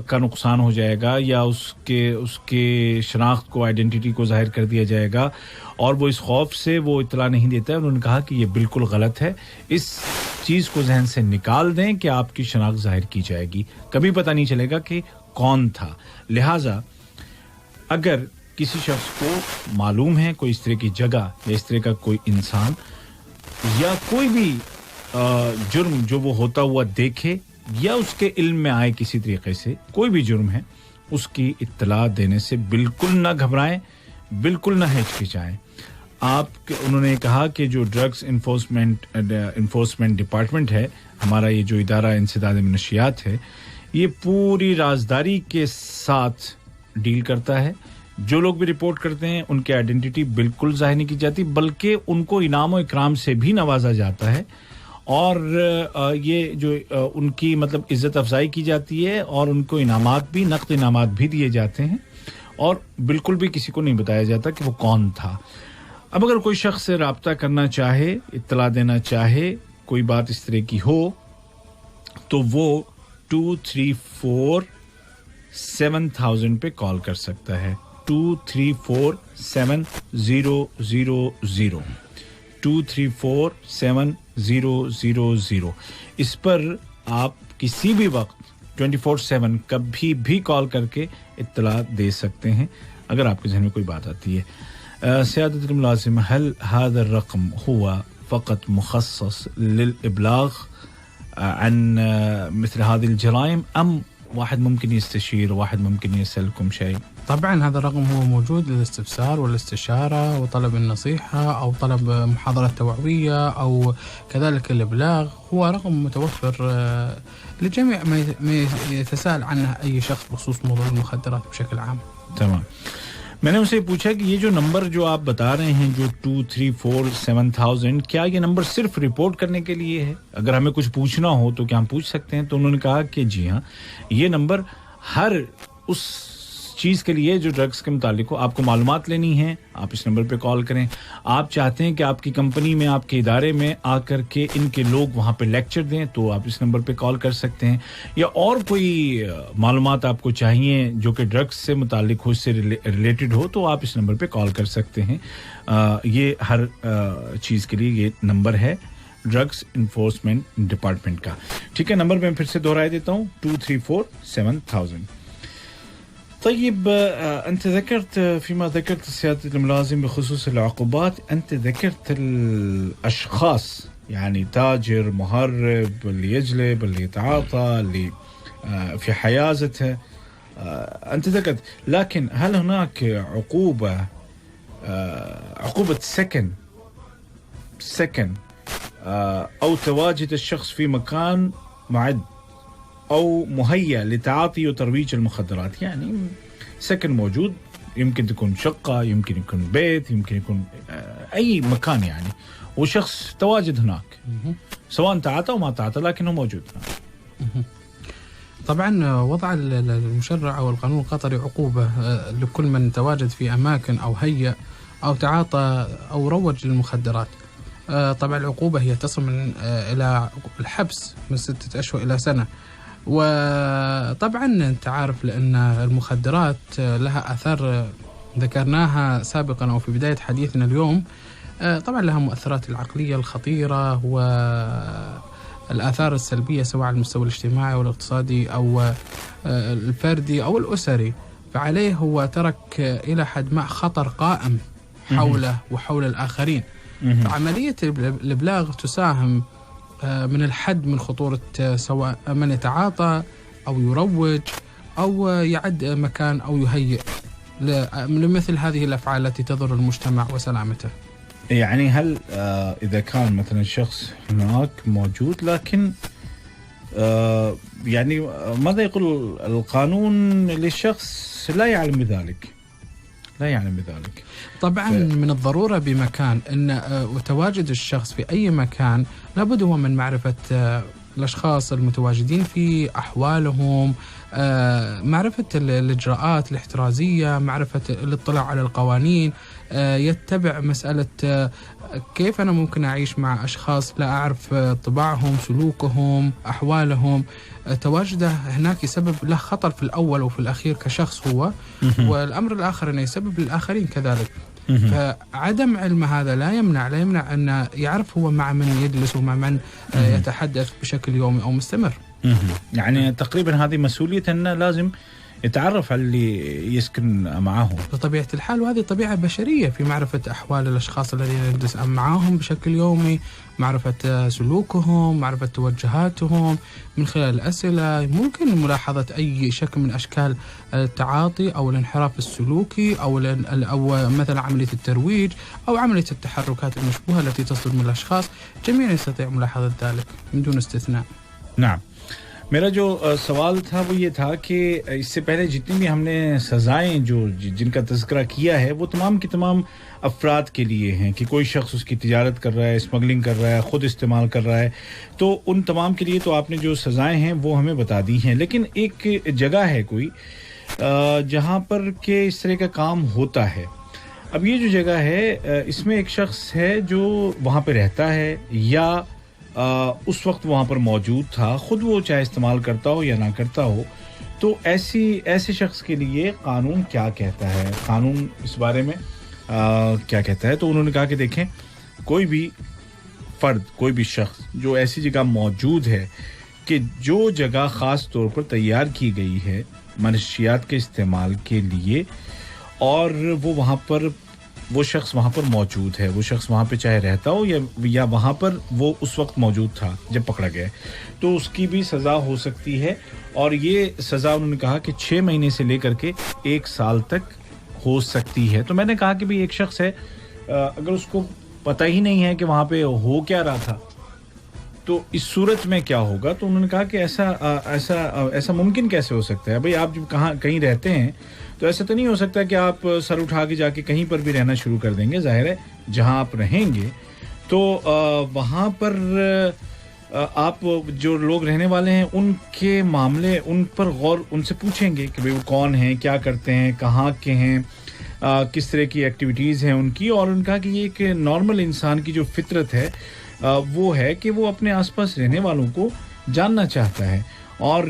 کا نقصان ہو جائے گا یا اس کے شناخت کو, آئیڈینٹی کو ظاہر کر دیا جائے گا, اور وہ اس خوف سے وہ اطلاع نہیں دیتا ہے. انہوں نے کہا کہ یہ بالکل غلط ہے, اس چیز کو ذہن سے نکال دیں کہ آپ کی شناخت ظاہر کی جائے گی, کبھی پتہ نہیں چلے گا کہ کون تھا. لہٰذا اگر کسی شخص کو معلوم ہے کوئی اس طرح کی جگہ یا اس طرح کا کوئی انسان یا کوئی بھی جرم جو وہ ہوتا ہوا دیکھے یا اس کے علم میں آئے کسی طریقے سے کوئی بھی جرم ہے اس کی اطلاع دینے سے بالکل نہ گھبرائیں, بالکل نہ ہچکچائیں. انہوں نے کہا کہ جو ڈرگز انفورسمنٹ ڈپارٹمنٹ ہے ہمارا, یہ جو ادارہ انسداد منشیات ہے, یہ پوری رازداری کے ساتھ ڈیل کرتا ہے. جو لوگ بھی رپورٹ کرتے ہیں ان کی آئیڈینٹی بالکل ظاہر نہیں کی جاتی, بلکہ ان کو انعام و اکرام سے بھی نوازا جاتا ہے, اور یہ جو ان کی مطلب عزت افزائی کی جاتی ہے, اور ان کو انعامات بھی, نقد انعامات بھی دیے جاتے ہیں, اور بالکل بھی کسی کو نہیں بتایا جاتا کہ وہ کون تھا. اب اگر کوئی شخص سے رابطہ کرنا چاہے, اطلاع دینا چاہے, کوئی بات اس طرح کی ہو, تو وہ 234-7000 پہ کال کر سکتا ہے. 234-7000 234-7000. اس پر آپ کسی بھی وقت 24/7 کبھی بھی کال کر کے اطلاع دے سکتے ہیں اگر آپ کے ذہن میں کوئی بات آتی ہے. سیادة الملازم, هل هذا الرقم هو فقط مخصص للإبلاغ عن مثل هذه الجرائم أم واحد ممكن يستشير وواحد ممكن يسألكم شيء؟ طبعا هذا الرقم هو موجود للاستفسار والاستشارة وطلب النصيحة أو طلب محاضرة توعوية أو كذلك الإبلاغ. هو رقم متوفر لجميع ما يتساءل عنه أي شخص بخصوص موضوع المخدرات بشكل عام. تمام. میں نے اسے پوچھا کہ یہ جو نمبر جو آپ بتا رہے ہیں جو 234-7000, کیا یہ نمبر صرف رپورٹ کرنے کے لیے ہے؟ اگر ہمیں کچھ پوچھنا ہو تو کیا ہم پوچھ سکتے ہیں؟ تو انہوں نے کہا کہ جی ہاں, یہ نمبر ہر اس چیز کے لیے جو ڈرگز کے متعلق ہو. آپ کو معلومات لینی ہے, آپ اس نمبر پہ کال کریں. آپ چاہتے ہیں کہ آپ کی کمپنی میں, آپ کے ادارے میں آ کر کے ان کے لوگ وہاں پہ لیکچر دیں, تو آپ اس نمبر پہ کال کر سکتے ہیں. یا اور کوئی معلومات آپ کو چاہیے جو کہ ڈرگز سے متعلق ہو, اس سے ریلیٹڈ ہو, تو آپ اس نمبر پہ کال کر سکتے ہیں. یہ ہر چیز کے لیے یہ نمبر ہے ڈرگز انفورسمنٹ ڈپارٹمنٹ کا. ٹھیک ہے, نمبر میں پھر سے دہرا دیتا ہوں 234-7000. طيب أنت ذكرت فيما ذكرت سيادة الملازم بخصوص العقوبات, أنت ذكرت الأشخاص يعني تاجر, مهرب, اللي يجلب, اللي يتعاطى, اللي في حيازته, أنت ذكرت. لكن هل هناك عقوبة سكن أو تواجد الشخص في مكان معد أو مهيأ لتعاطي وترويج المخدرات؟ يعني سكن موجود, يمكن تكون شقة, يمكن يكون بيت, يمكن يكون أي مكان يعني, وشخص تواجد هناك سواء تعاطى أو ما تعاطى لكنه موجود هناك. طبعا وضع المشرع أو القانون القطري عقوبة لكل من تواجد في أماكن أو هيأ أو تعاطى أو روج للمخدرات. طبعا العقوبة هي تصل إلى الحبس من 6 أشهر إلى سنة. وطبعا انت عارف لأن المخدرات لها آثار ذكرناها سابقا أو في بداية حديثنا اليوم, طبعا لها مؤثرات العقلية الخطيرة والآثار السلبية سواء على المستوى الاجتماعي والاقتصادي أو الفردي أو الأسري. فعليه هو ترك إلى حد ما خطر قائم حوله وحول الآخرين. فعملية الإبلاغ تساهم من الحد من خطورة سواء من يتعاطى أو يروج أو يعد مكان أو يهيئ لمثل هذه الأفعال التي تضر المجتمع وسلامته. يعني هل إذا كان مثلا شخص هناك موجود لكن يعني ماذا يقول القانون للشخص لا يعلم بذلك؟ طبعا من الضرورة بمكان أن وتواجد الشخص في أي مكان لابد هو من معرفة الأشخاص المتواجدين في أحوالهم, معرفة الإجراءات الاحترازية, معرفة الاطلاع على القوانين, يتبع مسألة كيف أنا ممكن أعيش مع أشخاص لا أعرف طباعهم, سلوكهم, أحوالهم. تواجده هناك يسبب له خطر في الأول وفي الأخير كشخص هو, والأمر الآخر أنه يسبب للآخرين كذلك. فعدم علم هذا لا يمنع أن يعرف هو مع من يجلس ومع من يتحدث بشكل يومي أو مستمر. يعني تقريبا هذه مسؤولية أنه لازم يتعرف على اللي يسكن معه بطبيعة الحال، وهذه طبيعة بشرية في معرفة أحوال الأشخاص الذين يجلس معهم بشكل يومي، معرفة سلوكهم، معرفة توجهاتهم من خلال الأسئلة. ممكن ملاحظة أي شكل من أشكال التعاطي أو الانحراف السلوكي أو مثلا عملية الترويج أو عملية التحركات المشبوهة التي تصدر من الأشخاص. جميع يستطيع ملاحظة ذلك من دون استثناء. نعم. میرا جو سوال تھا وہ یہ تھا کہ اس سے پہلے جتنی بھی ہم نے سزائیں جن کا تذکرہ کیا ہے وہ تمام کی تمام افراد کے لیے ہیں کہ کوئی شخص اس کی تجارت کر رہا ہے، اسمگلنگ کر رہا ہے، خود استعمال کر رہا ہے، تو ان تمام کے لیے تو آپ نے جو سزائیں ہیں وہ ہمیں بتا دی ہیں. لیکن ایک جگہ ہے کوئی جہاں پر کہ اس طرح کا کام ہوتا ہے. اب یہ جو جگہ ہے اس میں ایک شخص ہے جو وہاں پہ رہتا ہے یا اس وقت وہاں پر موجود تھا، خود وہ چاہے استعمال کرتا ہو یا نہ کرتا ہو، تو ایسے شخص کے لیے قانون کیا کہتا ہے، قانون اس بارے میں کیا کہتا ہے. تو انہوں نے کہا کہ دیکھیں، کوئی بھی فرد، کوئی بھی شخص جو ایسی جگہ موجود ہے کہ جو جگہ خاص طور پر تیار کی گئی ہے منشیات کے استعمال کے لیے، اور وہ شخص وہاں پر موجود ہے، وہ شخص وہاں پہ چاہے رہتا ہو یا وہاں پر وہ اس وقت موجود تھا جب پکڑا گیا، تو اس کی بھی سزا ہو سکتی ہے. اور یہ سزا انہوں نے کہا کہ 6 مہینے سے لے کر کے 1 سال تک ہو سکتی ہے. تو میں نے کہا کہ بھی ایک شخص ہے، اگر اس کو پتہ ہی نہیں ہے کہ وہاں پہ ہو کیا رہا تھا تو اس صورت میں کیا ہوگا. تو انہوں نے کہا کہ ایسا ممکن کیسے ہو سکتا ہے. بھئی آپ جب کہیں رہتے ہیں تو ایسا تو نہیں ہو سکتا کہ آپ سر اٹھا کے جا کے کہیں پر بھی رہنا شروع کر دیں گے. ظاہر ہے جہاں آپ رہیں گے تو وہاں پر آپ جو لوگ رہنے والے ہیں ان کے معاملے ان پر غور ان سے پوچھیں گے کہ بھئی وہ کون ہیں، کیا کرتے ہیں، کہاں کے ہیں، کس طرح کی ایکٹیویٹیز ہیں ان کی. اور ان کا کہ یہ ایک نارمل انسان کی جو فطرت ہے وہ ہے کہ وہ اپنے آس پاس رہنے والوں کو جاننا چاہتا ہے. اور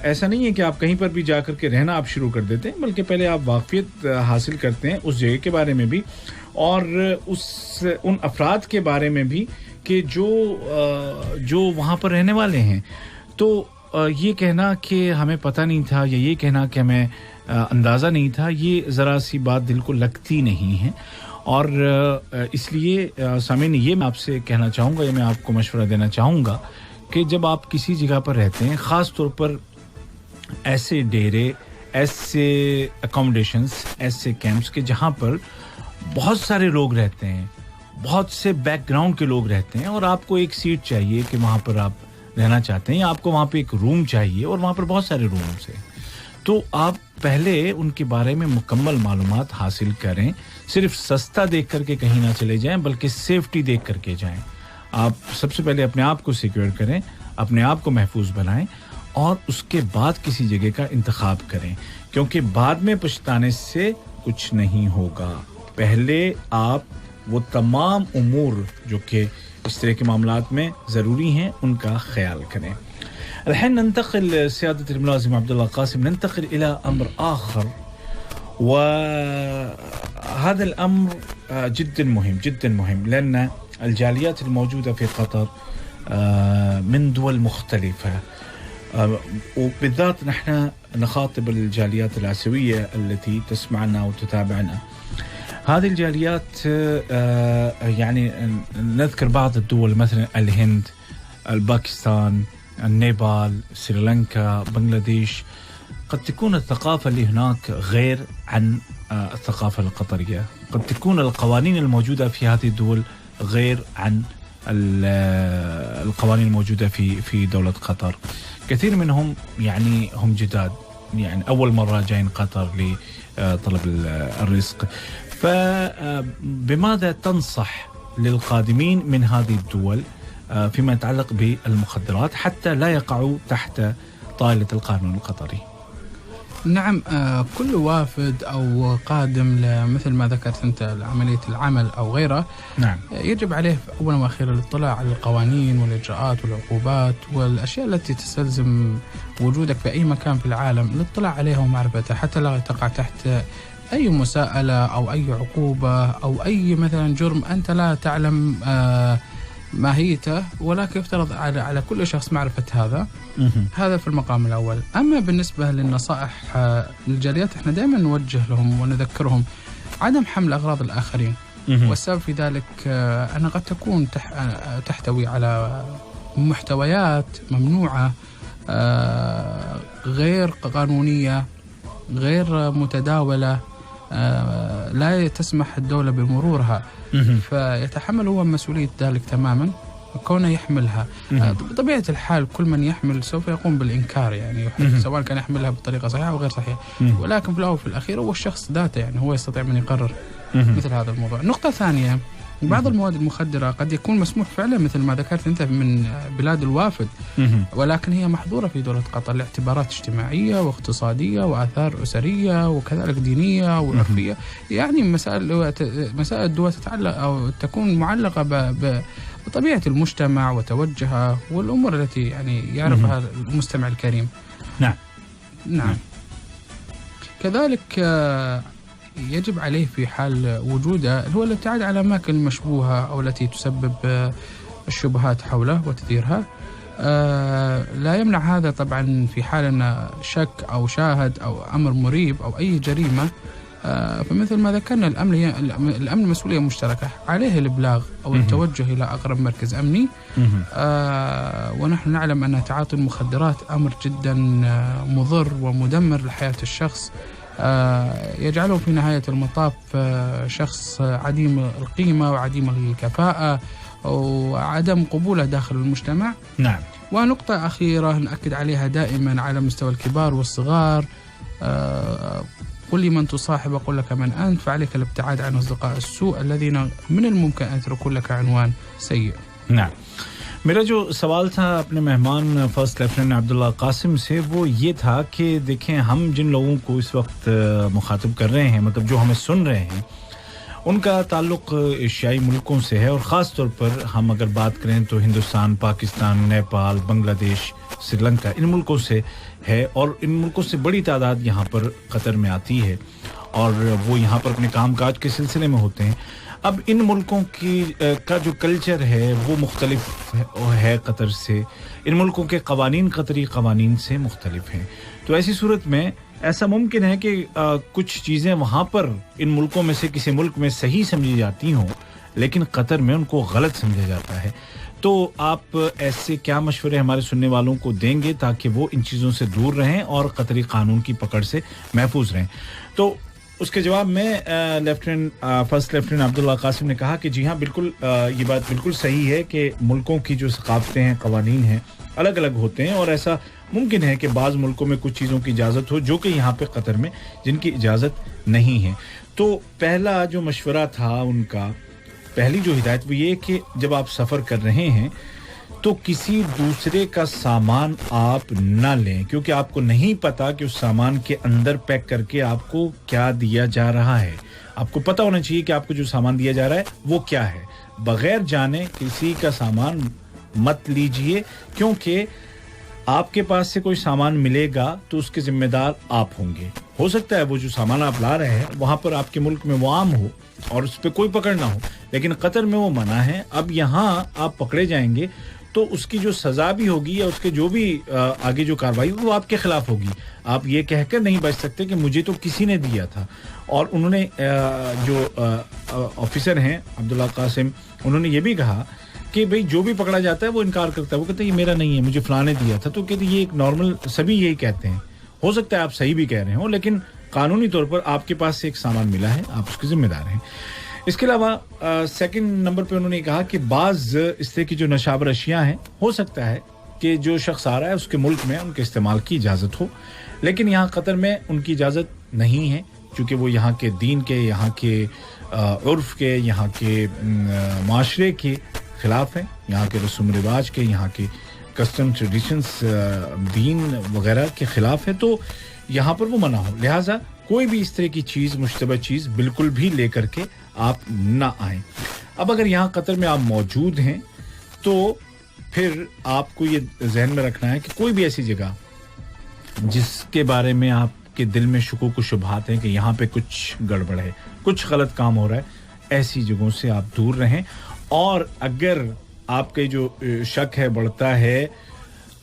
ایسا نہیں ہے کہ آپ کہیں پر بھی جا کر کے رہنا آپ شروع کر دیتے ہیں، بلکہ پہلے آپ واقفیت حاصل کرتے ہیں اس جگہ کے بارے میں بھی اور ان افراد کے بارے میں بھی کہ جو وہاں پر رہنے والے ہیں. تو یہ کہنا کہ ہمیں پتہ نہیں تھا یا یہ کہنا کہ ہمیں اندازہ نہیں تھا، یہ ذرا سی بات دل کو لگتی نہیں ہے. اور اس لیے سامعین، یہ میں آپ سے کہنا چاہوں گا یا میں آپ کو مشورہ دینا چاہوں گا کہ جب آپ کسی جگہ پر رہتے ہیں، خاص طور پر ایسے ڈیرے، ایسے اکوموڈیشنز، ایسے کیمپس کے جہاں پر بہت سارے لوگ رہتے ہیں، بہت سے بیک گراؤنڈ کے لوگ رہتے ہیں، اور آپ کو ایک سیٹ چاہیے کہ وہاں پر آپ رہنا چاہتے ہیں، یا آپ کو وہاں پہ ایک روم چاہیے اور وہاں پر بہت سارے رومز ہیں، تو آپ پہلے ان کے بارے میں مکمل معلومات حاصل کریں. صرف سستا دیکھ کر کے کہیں نہ چلے جائیں بلکہ سیفٹی دیکھ کر کے جائیں. آپ سب سے پہلے اپنے آپ کو سیکیور کریں، اپنے آپ کو محفوظ بنائیں اور اس کے بعد کسی جگہ کا انتخاب کریں، کیونکہ بعد میں پچھتانے سے کچھ نہیں ہوگا. پہلے آپ وہ تمام امور جو کہ اس طرح کے معاملات میں ضروری ہیں ان کا خیال کریں. الحين ننتقل سيادة الملازم عبد الله قاسم، ننتقل إلى أمر آخر، وهذا الأمر جدا مهم لأن الجاليات الموجودة في قطر من دول مختلفة، وبالذات نحن نخاطب الجاليات الآسيوية التي تسمعنا وتتابعنا. هذه الجاليات يعني نذكر بعض الدول مثلا الهند، الباكستان، النيبال، سريلانكا، بنغلاديش. قد تكون الثقافة اللي هناك غير عن الثقافة القطرية، قد تكون القوانين الموجودة في هذه الدول غير عن القوانين الموجودة في دولة قطر. كثير منهم يعني هم جداد، يعني أول مرة جايين قطر لطلب الرزق. فبماذا تنصح للقادمين من هذه الدول فيما يتعلق بالمخدرات حتى لا يقعوا تحت طائلة القانون القطري؟ نعم، كل وافد أو قادم مثل ما ذكرت أنت لعملية العمل أو غيره، نعم، يجب عليه أولا وأخيرا الاطلاع على القوانين والإجراءات والعقوبات والأشياء التي تستلزم وجودك في أي مكان في العالم، الاطلاع عليها ومعرفتها حتى لا تقع تحت أي مساءلة أو أي عقوبة أو أي مثلا جرم أنت لا تعلم ماهيته، ولكن يفترض على كل شخص معرفة هذا في المقام الأول. أما بالنسبة للنصائح للجاليات، احنا دائما نوجه لهم ونذكرهم عدم حمل أغراض الآخرين، والسبب في ذلك أنها قد تكون تحتوي على محتويات ممنوعة، غير قانونية، غير متداولة، لا تسمح الدولة بمرورها، فيتحمل هو مسؤولية ذلك تماما كونه يحملها. بطبيعة الحال كل من يحمل سوف يقوم بالإنكار، يعني سواء كان يحملها بطريقة صحيحة أو غير صحيحة، ولكن في الأول وفي الأخير هو الشخص ذاته، يعني هو يستطيع من يقرر مثل هذا الموضوع. نقطة ثانية، بعض المواد المخدرة قد يكون مسموح فعلا مثل ما ذكرت أنت من بلاد الوافد، ولكن هي محظورة في دولة قطر لاعتبارات اجتماعية واقتصادية وآثار أسرية وكذلك دينية وعرفية، يعني مسائل الدول تتعلق أو تكون معلقة بطبيعة المجتمع وتوجهه والأمور التي يعني يعرفها المستمع الكريم. نعم. كذلك يجب عليه في حال وجوده هو الابتعاد عن الأماكن المشبوهة أو التي تسبب الشبهات حوله وتثيرها. لا يمنع هذا طبعا في حال أن شك أو شاهد أو أمر مريب أو أي جريمة، فمثل ما ذكرنا الأمن مسؤولية مشتركة، عليه الإبلاغ أو التوجه إلى أقرب مركز أمني. ونحن نعلم أن تعاطي المخدرات أمر جدا مضر ومدمر لحياة الشخص، يجعله في نهاية المطاف شخص عديم القيمة وعديم الكفاءة وعدم قبوله داخل المجتمع. نعم. ونقطة أخيرة نأكد عليها دائما على مستوى الكبار والصغار، قل لي من تصاحب أقول لك من أنت، فعليك الابتعاد عن أصدقاء السوء الذين من الممكن أن يتركوا لك عنوان سيء. نعم. میرا جو سوال تھا اپنے مہمان فرسٹ لیفٹیننٹ عبداللہ قاسم سے وہ یہ تھا کہ دیکھیں ہم جن لوگوں کو اس وقت مخاطب کر رہے ہیں، مطلب جو ہمیں سن رہے ہیں، ان کا تعلق ایشیائی ملکوں سے ہے، اور خاص طور پر ہم اگر بات کریں تو ہندوستان، پاکستان، نیپال، بنگلہ دیش، سری لنکا، ان ملکوں سے ہے، اور ان ملکوں سے بڑی تعداد یہاں پر قطر میں آتی ہے اور وہ یہاں پر اپنے کام کاج کے سلسلے میں ہوتے ہیں. اب ان ملکوں کا جو کلچر ہے وہ مختلف ہے قطر سے، ان ملکوں کے قوانین قطری قوانین سے مختلف ہیں. تو ایسی صورت میں ایسا ممکن ہے کہ کچھ چیزیں وہاں پر ان ملکوں میں سے کسی ملک میں صحیح سمجھی جاتی ہوں لیکن قطر میں ان کو غلط سمجھا جاتا ہے. تو آپ ایسے کیا مشورے ہمارے سننے والوں کو دیں گے تاکہ وہ ان چیزوں سے دور رہیں اور قطری قانون کی پکڑ سے محفوظ رہیں؟ تو اس کے جواب میں فرسٹ لیفٹیننٹ عبداللہ قاسم نے کہا کہ جی ہاں بالکل، یہ بات بالکل صحیح ہے کہ ملکوں کی جو ثقافتیں ہیں، قوانین ہیں، الگ الگ ہوتے ہیں، اور ایسا ممکن ہے کہ بعض ملکوں میں کچھ چیزوں کی اجازت ہو جو کہ یہاں پہ قطر میں جن کی اجازت نہیں ہے. تو پہلا جو مشورہ تھا ان کا، پہلی جو ہدایت وہ یہ کہ جب آپ سفر کر رہے ہیں تو کسی دوسرے کا سامان آپ نہ لیں، کیونکہ آپ کو نہیں پتا کہ اس سامان کے اندر پیک کر کے آپ کو کیا دیا جا رہا ہے. آپ کو پتا ہونا چاہیے کہ آپ کو جو سامان دیا جا رہا ہے وہ کیا ہے. بغیر جانے کسی کا سامان مت لیجئے، کیونکہ آپ کے پاس سے کوئی سامان ملے گا تو اس کے ذمہ دار آپ ہوں گے. ہو سکتا ہے وہ جو سامان آپ لا رہے ہیں وہاں پر آپ کے ملک میں وہ عام ہو اور اس پہ کوئی پکڑ نہ ہو، لیکن قطر میں وہ منع ہے. اب یہاں آپ پکڑے جائیں گے تو اس کی جو سزا بھی ہوگی یا اس کے جو بھی آگے جو کارروائی ہوگی وہ آپ کے خلاف ہوگی. آپ یہ کہہ کر نہیں بچ سکتے کہ مجھے تو کسی نے دیا تھا. اور انہوں نے جو آفیسر ہیں عبداللہ قاسم، انہوں نے یہ بھی کہا کہ بھئی جو بھی پکڑا جاتا ہے وہ انکار کرتا ہے، وہ کہتے ہیں یہ میرا نہیں ہے، مجھے فلاں نے دیا تھا. تو کہتے ہیں یہ ایک نارمل، سبھی یہی کہتے ہیں. ہو سکتا ہے آپ صحیح بھی کہہ رہے ہوں لیکن قانونی طور پر آپ کے پاس سے ایک سامان ملا ہے، آپ اس کے ذمہ دار ہیں. اس کے علاوہ سیکنڈ نمبر پہ انہوں نے کہا کہ بعض اس طرح کی جو نشاور اشیاء ہیں ہو سکتا ہے کہ جو شخص آ رہا ہے اس کے ملک میں ان کے استعمال کی اجازت ہو، لیکن یہاں قطر میں ان کی اجازت نہیں ہے، چونکہ وہ یہاں کے دین کے، یہاں کے عرف کے، یہاں کے معاشرے کے خلاف ہیں، یہاں کے رسوم رواج کے، یہاں کے کسٹم ٹریڈیشنز، دین وغیرہ کے خلاف ہے. تو یہاں پر وہ منع ہو، لہٰذا کوئی بھی اس طرح کی چیز، مشتبہ چیز بالکل بھی لے کر کے آپ نہ آئیں. اب اگر یہاں قطر میں آپ موجود ہیں تو پھر آپ کو یہ ذہن میں رکھنا ہے کہ کوئی بھی ایسی جگہ جس کے بارے میں آپ کے دل میں شکوک و شبہات ہیں کہ یہاں پہ کچھ گڑبڑ ہے، کچھ غلط کام ہو رہا ہے، ایسی جگہوں سے آپ دور رہیں. اور اگر آپ کے جو شک ہے بڑھتا ہے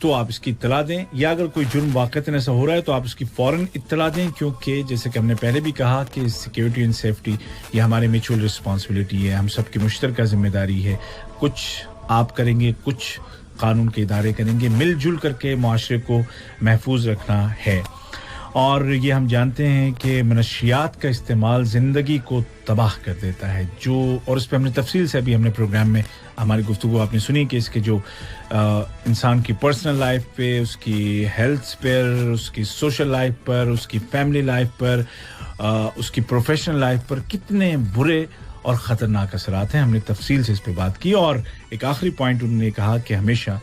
تو آپ اس کی اطلاع دیں, یا اگر کوئی جرم واقعتاً ایسا ہو رہا ہے تو آپ اس کی فوراً اطلاع دیں, کیونکہ جیسے کہ ہم نے پہلے بھی کہا کہ سیکیورٹی اینڈ سیفٹی یہ ہماری میوچول رسپانسبلٹی ہے, ہم سب کی مشترکہ ذمہ داری ہے. کچھ آپ کریں گے, کچھ قانون کے ادارے کریں گے, مل جل کر کے معاشرے کو محفوظ رکھنا ہے. اور یہ ہم جانتے ہیں کہ منشیات کا استعمال زندگی کو تباہ کر دیتا ہے, جو اور اس پہ ہم نے تفصیل سے ابھی ہم نے پروگرام میں ہماری گفتگو آپ نے سنی کہ اس کے جو انسان کی پرسنل لائف پہ, اس کی ہیلتھ پر, اس کی سوشل لائف پر, اس کی فیملی لائف پر, اس کی پروفیشنل لائف پر کتنے برے اور خطرناک اثرات ہیں. ہم نے تفصیل سے اس پہ بات کی, اور ایک آخری پوائنٹ انہوں نے کہا کہ ہمیشہ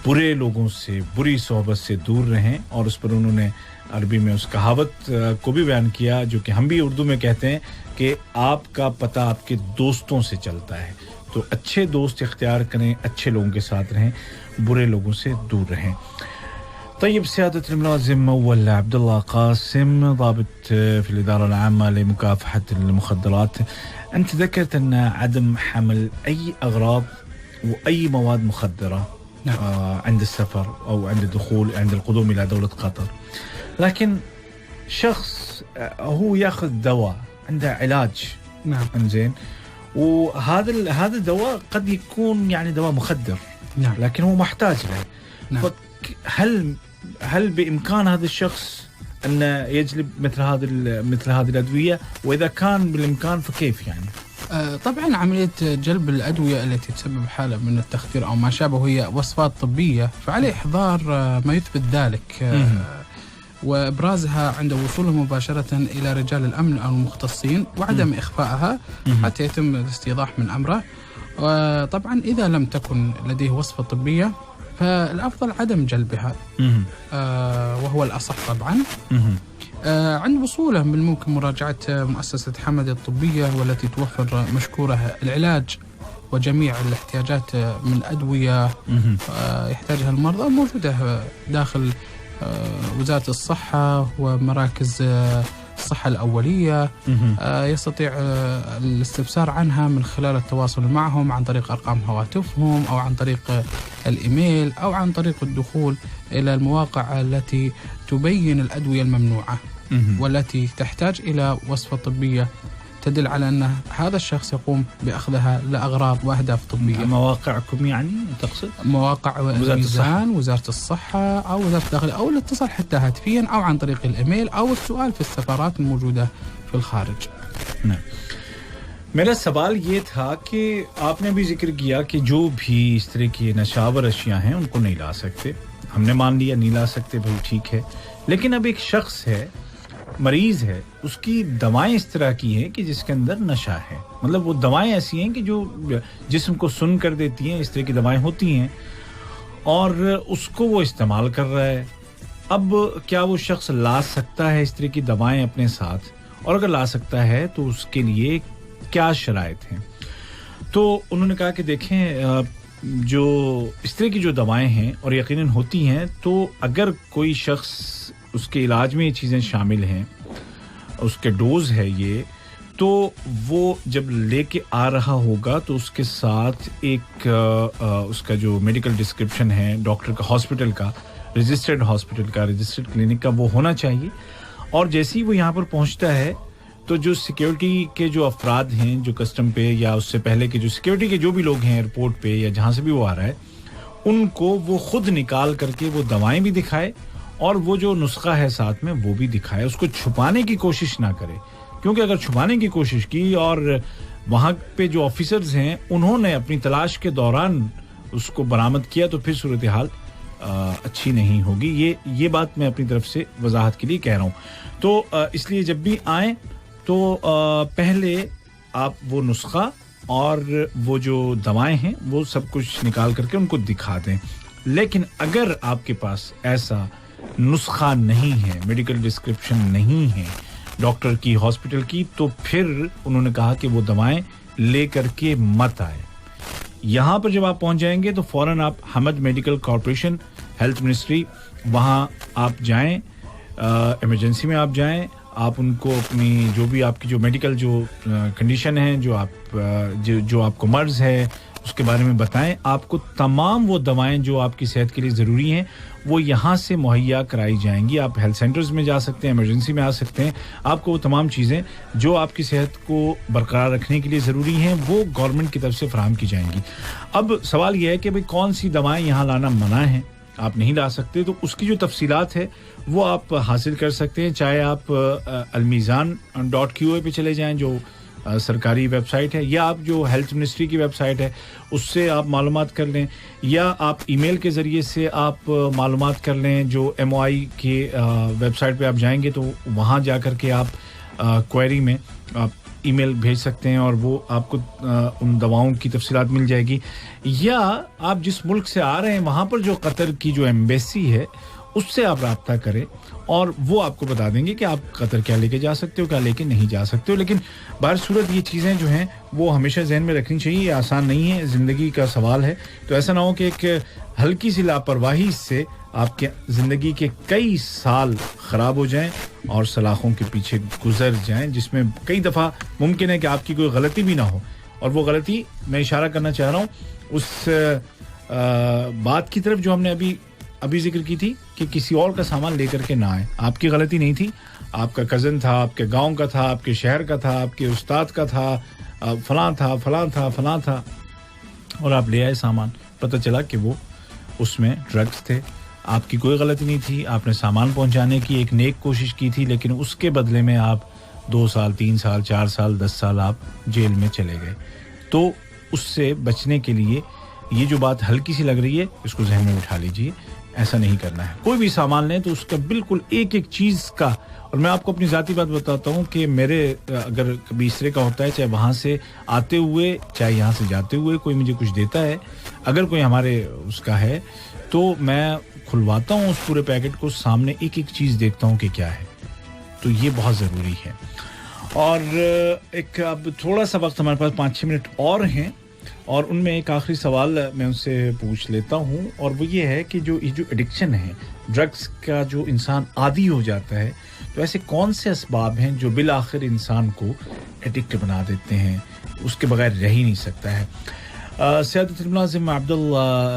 برے لوگوں سے, بری صحبت سے دور رہیں, اور اس پر انہوں نے عربی میں اس کہاوت کو بھی بیان کیا جو کہ ہم بھی اردو میں کہتے ہیں کہ آپ کا پتہ آپ کے دوستوں سے چلتا ہے. تو اچھے دوست اختیار کریں, اچھے لوگوں کے ساتھ رہیں, برے لوگوں سے دور رہیں. طيب سيادة الملازم أول عبد الله قاسم ضابط في الإدارة العامة لمكافحة المخدرات, أنت ذكرت أن عدم حمل أي أغراض وأي مواد مخدرة عند السفر أو عند الدخول عند القدوم إلى دولة قطر, لكن شخص هو يأخذ دواء عنده علاج, نعم, إنزين, وهذا الدواء قد يكون يعني دواء مخدر, نعم, لكن هو محتاج له, نعم. هل بإمكان هذا الشخص أن يجلب مثل هذه الأدوية, وإذا كان بالإمكان فكيف يعني؟ طبعا عملية جلب الأدوية التي تسبب حالة من التخدير أو ما شابه هي وصفات طبية, فعليه إحضار ما يثبت ذلك وإبرازها عند وصوله مباشرة إلى رجال الأمن أو المختصين, وعدم إخفائها حتى يتم الاستيضاح من أمره. وطبعا إذا لم تكن لديه وصفة طبية فالأفضل عدم جلبها, وهو الأصح طبعا. عند وصوله من الممكن مراجعة مؤسسة حمد الطبية والتي توفر مشكورة العلاج وجميع الاحتياجات من أدوية يحتاجها المرضى موجودة داخل وزارة الصحة ومراكز الصحة الأولية. يستطيع الاستفسار عنها من خلال التواصل معهم عن طريق أرقام هواتفهم أو عن طريق الإيميل أو عن طريق الدخول إلى المواقع التي تبين الأدوية الممنوعة والتي تحتاج إلى وصفة طبية تدل على أن هذا الشخص يقوم بأخذها لأغراض وأهداف طبية. مواقعكم يعني تقصد؟ مواقع الميزان, وزارة الصحة أو وزارة الداخلية, أو الاتصال حتى هاتفيا أو عن طريق الإيميل أو السؤال في السفارات الموجودة في الخارج. نعم. میرا سوال یہ تھا کہ آپ نے بھی ذکر کیا کہ جو بھی اس طرح کی نشاور اشیاء ہیں ان کو نہیں لا سکتے. ہم نے مان لیا نہیں لا سکتے, بھائی ٹھیک ہے, لیکن اب ایک شخص ہے, مریض ہے, اس کی دوائیں اس طرح کی ہیں کہ جس کے اندر نشہ ہے, مطلب وہ دوائیں ایسی ہیں کہ جو جسم کو سن کر دیتی ہیں, اس طرح کی دوائیں ہوتی ہیں, اور اس کو وہ استعمال کر رہا ہے. اب کیا وہ شخص لا سکتا ہے اس طرح کی دوائیں اپنے ساتھ, اور اگر لا سکتا ہے تو اس کے لیے کیا شرائط ہیں؟ تو انہوں نے کہا کہ دیکھیں, جو اس طرح کی جو دوائیں ہیں اور یقیناً ہوتی ہیں, تو اگر کوئی شخص اس کے علاج میں یہ چیزیں شامل ہیں, اس کے ڈوز ہے یہ, تو وہ جب لے کے آ رہا ہوگا تو اس کے ساتھ ایک اس کا جو میڈیکل ڈسکرپشن ہے ڈاکٹر کا, ہاسپٹل کا, رجسٹرڈ ہاسپٹل کا, رجسٹرڈ کلینک کا, وہ ہونا چاہیے. اور جیسے ہی وہ یہاں پر پہنچتا ہے تو جو سیکیورٹی کے جو افراد ہیں, جو کسٹم پہ یا اس سے پہلے کے جو سیکیورٹی کے جو بھی لوگ ہیں ایئرپورٹ پہ یا جہاں سے بھی وہ آ رہا ہے, ان کو وہ خود نکال کر کے وہ دوائیں بھی دکھائے اور وہ جو نسخہ ہے ساتھ میں وہ بھی دکھائے. اس کو چھپانے کی کوشش نہ کرے, کیونکہ اگر چھپانے کی کوشش کی اور وہاں پہ جو آفیسرز ہیں انہوں نے اپنی تلاش کے دوران اس کو برآمد کیا تو پھر صورتحال اچھی نہیں ہوگی. یہ بات میں اپنی طرف سے وضاحت کے لیے کہہ رہا ہوں. تو اس لیے جب بھی آئیں تو پہلے آپ وہ نسخہ اور وہ جو دوائیں ہیں وہ سب کچھ نکال کر کے ان کو دکھا دیں. لیکن اگر آپ کے پاس ایسا نسخہ نہیں ہے, میڈیکل ڈسکرپشن نہیں ہے ڈاکٹر کی, ہاسپٹل کی, تو پھر انہوں نے کہا کہ وہ دوائیں لے کر کے مت آئے. یہاں پر جب آپ پہنچ جائیں گے تو فوراً آپ حمد میڈیکل کارپوریشن, ہیلتھ منسٹری, وہاں آپ جائیں, ایمرجنسی میں آپ جائیں, آپ ان کو اپنی جو بھی آپ کی جو میڈیکل جو کنڈیشن ہے, جو آپ کو مرض ہے, اس کے بارے میں بتائیں. آپ کو تمام وہ دوائیں جو آپ کی صحت کے لیے ضروری ہیں وہ یہاں سے مہیا کرائی جائیں گی. آپ ہیلتھ سینٹرز میں جا سکتے ہیں, ایمرجنسی میں آ سکتے ہیں. آپ کو وہ تمام چیزیں جو آپ کی صحت کو برقرار رکھنے کے لیے ضروری ہیں وہ گورنمنٹ کی طرف سے فراہم کی جائیں گی. اب سوال یہ ہے کہ بھئی کون سی دوائیں یہاں لانا منع ہیں, آپ نہیں لا سکتے, تو اس کی جو تفصیلات ہے وہ آپ حاصل کر سکتے ہیں. چاہے آپ almizan.qa پہ چلے جائیں جو سرکاری ویب سائٹ ہے, یا آپ جو ہیلتھ منسٹری کی ویب سائٹ ہے اس سے آپ معلومات کر لیں, یا آپ ای میل کے ذریعے سے آپ معلومات کر لیں. جو MOI کی ویب سائٹ پہ آپ جائیں گے تو وہاں جا کر کے آپ کوئری میں آپ ای میل بھیج سکتے ہیں اور وہ آپ کو ان دواؤں کی تفصیلات مل جائے گی. یا آپ جس ملک سے آ رہے ہیں وہاں پر جو قطر کی جو ایمبیسی ہے اس سے آپ رابطہ کریں اور وہ آپ کو بتا دیں گے کہ آپ قطر کیا لے کے جا سکتے ہو, کیا لے کے نہیں جا سکتے ہو. لیکن بہر صورت یہ چیزیں جو ہیں وہ ہمیشہ ذہن میں رکھنی چاہیے. یہ آسان نہیں ہے, زندگی کا سوال ہے. تو ایسا نہ ہو کہ ایک ہلکی سی لاپرواہی سے آپ کے زندگی کے کئی سال خراب ہو جائیں اور سلاخوں کے پیچھے گزر جائیں, جس میں کئی دفعہ ممکن ہے کہ آپ کی کوئی غلطی بھی نہ ہو. اور وہ غلطی میں اشارہ کرنا چاہ رہا ہوں اس بات کی طرف جو ہم نے ابھی ذکر کی تھی کہ کسی اور کا سامان لے کر کے نہ آئے. آپ کی غلطی نہیں تھی, آپ کا کزن تھا, آپ کے گاؤں کا تھا, آپ کے شہر کا تھا, آپ کے استاد کا تھا, فلاں تھا اور آپ لے آئے سامان. پتہ چلا کہ وہ اس میں ڈرگز تھے. آپ کی کوئی غلطی نہیں تھی, آپ نے سامان پہنچانے کی ایک نیک کوشش کی تھی, لیکن اس کے بدلے میں آپ 2 سال 3 سال 4 سال 10 سال آپ جیل میں چلے گئے. تو اس سے بچنے کے لیے یہ جو بات ہلکی سی لگ رہی ہے اس کو ذہن میں اٹھا لیجئے. ایسا نہیں کرنا ہے. کوئی بھی سامان لیں تو اس کا بالکل ایک چیز کا, اور میں آپ کو اپنی ذاتی بات بتاتا ہوں کہ میرے اگر کبھی اس طرح کا ہوتا ہے, چاہے وہاں سے آتے ہوئے چاہے یہاں سے جاتے ہوئے کوئی مجھے کچھ دیتا ہے, اگر کوئی ہمارے اس کا ہے تو میں کھلواتا ہوں اس پورے پیکٹ کو, سامنے ایک چیز دیکھتا ہوں کہ کیا ہے. تو یہ بہت ضروری ہے. اور ایک اب تھوڑا سا وقت ہمارے پاس 5-6 منٹ اور ہیں, اور ان میں ایک آخری سوال میں ان سے پوچھ لیتا ہوں, اور وہ یہ ہے کہ جو ایڈکشن ہے, ڈرگز کا جو انسان عادی ہو جاتا ہے, تو ایسے کون سے اسباب ہیں جو بالآخر انسان کو ایڈکٹ بنا دیتے ہیں, اس کے بغیر رہ ہی نہیں سکتا ہے. سیادة الملازم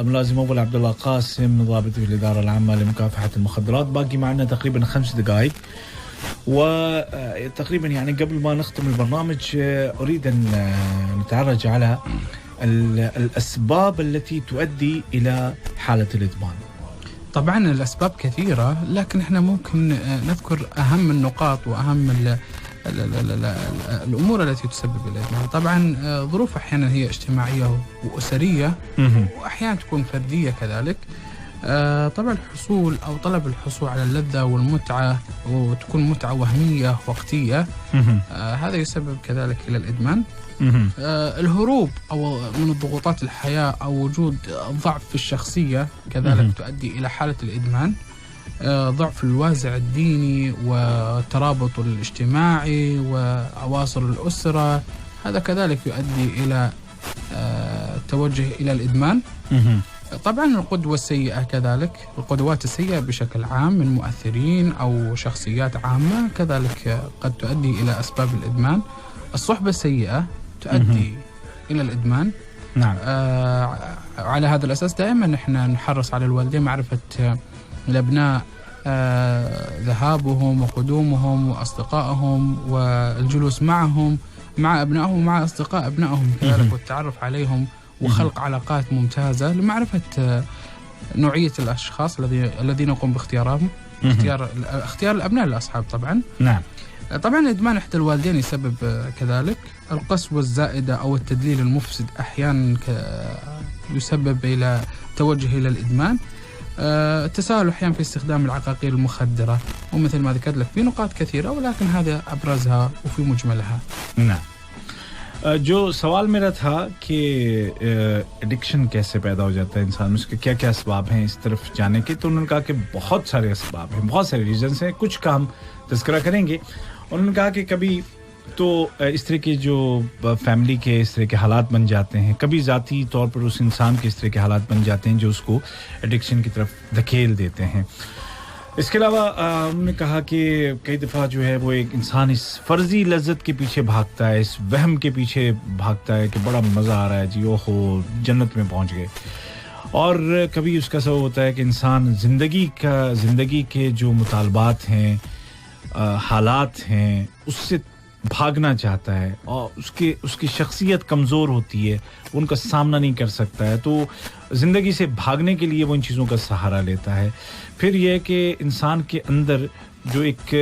ملازم أول عبد الله قاسم ضابط في الإدارة العامة لمكافحة المخدرات. باقي معنا تقريبا 5 دقائق, وتقريبا يعني قبل ما نختم البرنامج أريد أن نتعرج على الأسباب التي تؤدي إلى حالة الإدمان. طبعا الأسباب كثيرة, لكن احنا ممكن نذكر أهم النقاط وأهم الأمور التي تسبب الإدمان. طبعا ظروف أحيانا هي اجتماعية وأسرية, وأحيانا تكون فردية كذلك. طبعا الحصول أو طلب الحصول على اللذة والمتعة, وتكون متعة وهمية وقتية, هذا يسبب كذلك إلى الإدمان. الهروب أو من الضغوطات الحياة أو وجود ضعف في الشخصية كذلك تؤدي إلى حالة الإدمان. ضعف الوازع الديني والترابط الاجتماعي وأواصر الأسرة, هذا كذلك يؤدي إلى التوجه إلى الإدمان. طبعا القدوة السيئة كذلك, القدوات السيئة بشكل عام من مؤثرين أو شخصيات عامة كذلك قد تؤدي إلى أسباب الإدمان. الصحبة السيئة تؤدي إلى الإدمان. نعم. على هذا الأساس دائما نحن نحرص على الوالدين معرفة الأبناء, ذهابهم وقدومهم وأصدقائهم والجلوس معهم مع أبنائهم ومع أصدقاء أبنائهم كذلك, والتعرف عليهم وخلق علاقات ممتازة لمعرفة نوعية الأشخاص الذين يقوم باختيارهم, اختيار الأبناء للأصحاب. طبعا نعم. طبعا الإدمان إحدى الوالدين يسبب كذلك. القسوة الزائدة أو التدليل المفسد أحيانا يسبب إلى توجه إلى الإدمان. التساهل أحيانا في استخدام العقاقير المخدرة, ومثل ما ذكرت لك في نقاط كثيرة, ولكن هذا أبرزها وفي مجملها. نعم. جو سوال میرا تھا کہ ایڈکشن کیسے پیدا ہو جاتا ہے انسان میں, اس کے کیا کیا اسباب ہیں اس طرف جانے کے, تو انہوں نے کہا کہ بہت سارے اسباب ہیں, بہت سارے ریزنز ہیں, کچھ کا ہم تذکرہ کریں گے. انہوں نے کہا کہ کبھی تو اس طرح کے جو فیملی کے اس طرح کے حالات بن جاتے ہیں, کبھی ذاتی طور پر اس انسان کے اس طرح کے حالات بن جاتے ہیں جو اس کو ایڈکشن کی طرف دھکیل دیتے ہیں. اس کے علاوہ انہوں نے کہا کہ کئی دفعہ جو ہے وہ ایک انسان اس فرضی لذت کے پیچھے بھاگتا ہے, اس وہم کے پیچھے بھاگتا ہے کہ بڑا مزہ آ رہا ہے جی, اوہو جنت میں پہنچ گئے, اور کبھی اس کا سبب ہوتا ہے کہ انسان زندگی کے جو مطالبات ہیں, حالات ہیں, اس سے بھاگنا چاہتا ہے, اور اس کی شخصیت کمزور ہوتی ہے, ان کا سامنا نہیں کر سکتا ہے, تو زندگی سے بھاگنے کے لیے وہ ان چیزوں کا سہارا لیتا ہے. پھر یہ کہ انسان کے اندر جو ایک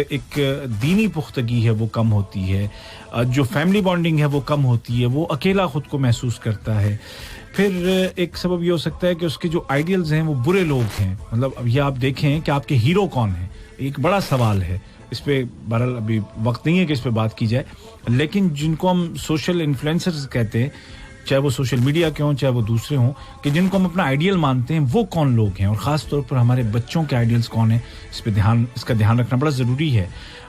دینی پختگی ہے وہ کم ہوتی ہے, جو فیملی بانڈنگ ہے وہ کم ہوتی ہے, وہ اکیلا خود کو محسوس کرتا ہے. پھر ایک سبب یہ ہو سکتا ہے کہ اس کے جو آئیڈیلز ہیں وہ برے لوگ ہیں. مطلب اب یہ آپ دیکھیں کہ آپ کے ہیرو کون ہیں, ایک بڑا سوال ہے, اس پہ بہرحال ابھی وقت نہیں ہے کہ اس پہ بات کی جائے, لیکن جن کو ہم سوشل انفلوئنسرز کہتے ہیں, چاہے وہ سوشل میڈیا کے ہوں چاہے وہ دوسرے ہوں, کہ جن کو ہم اپنا آئیڈیل مانتے ہیں, وہ کون لوگ ہیں, اور خاص طور پر ہمارے بچوں کے آئیڈیلز کون ہیں, اس کا دھیان رکھنا بڑا ضروری ہے.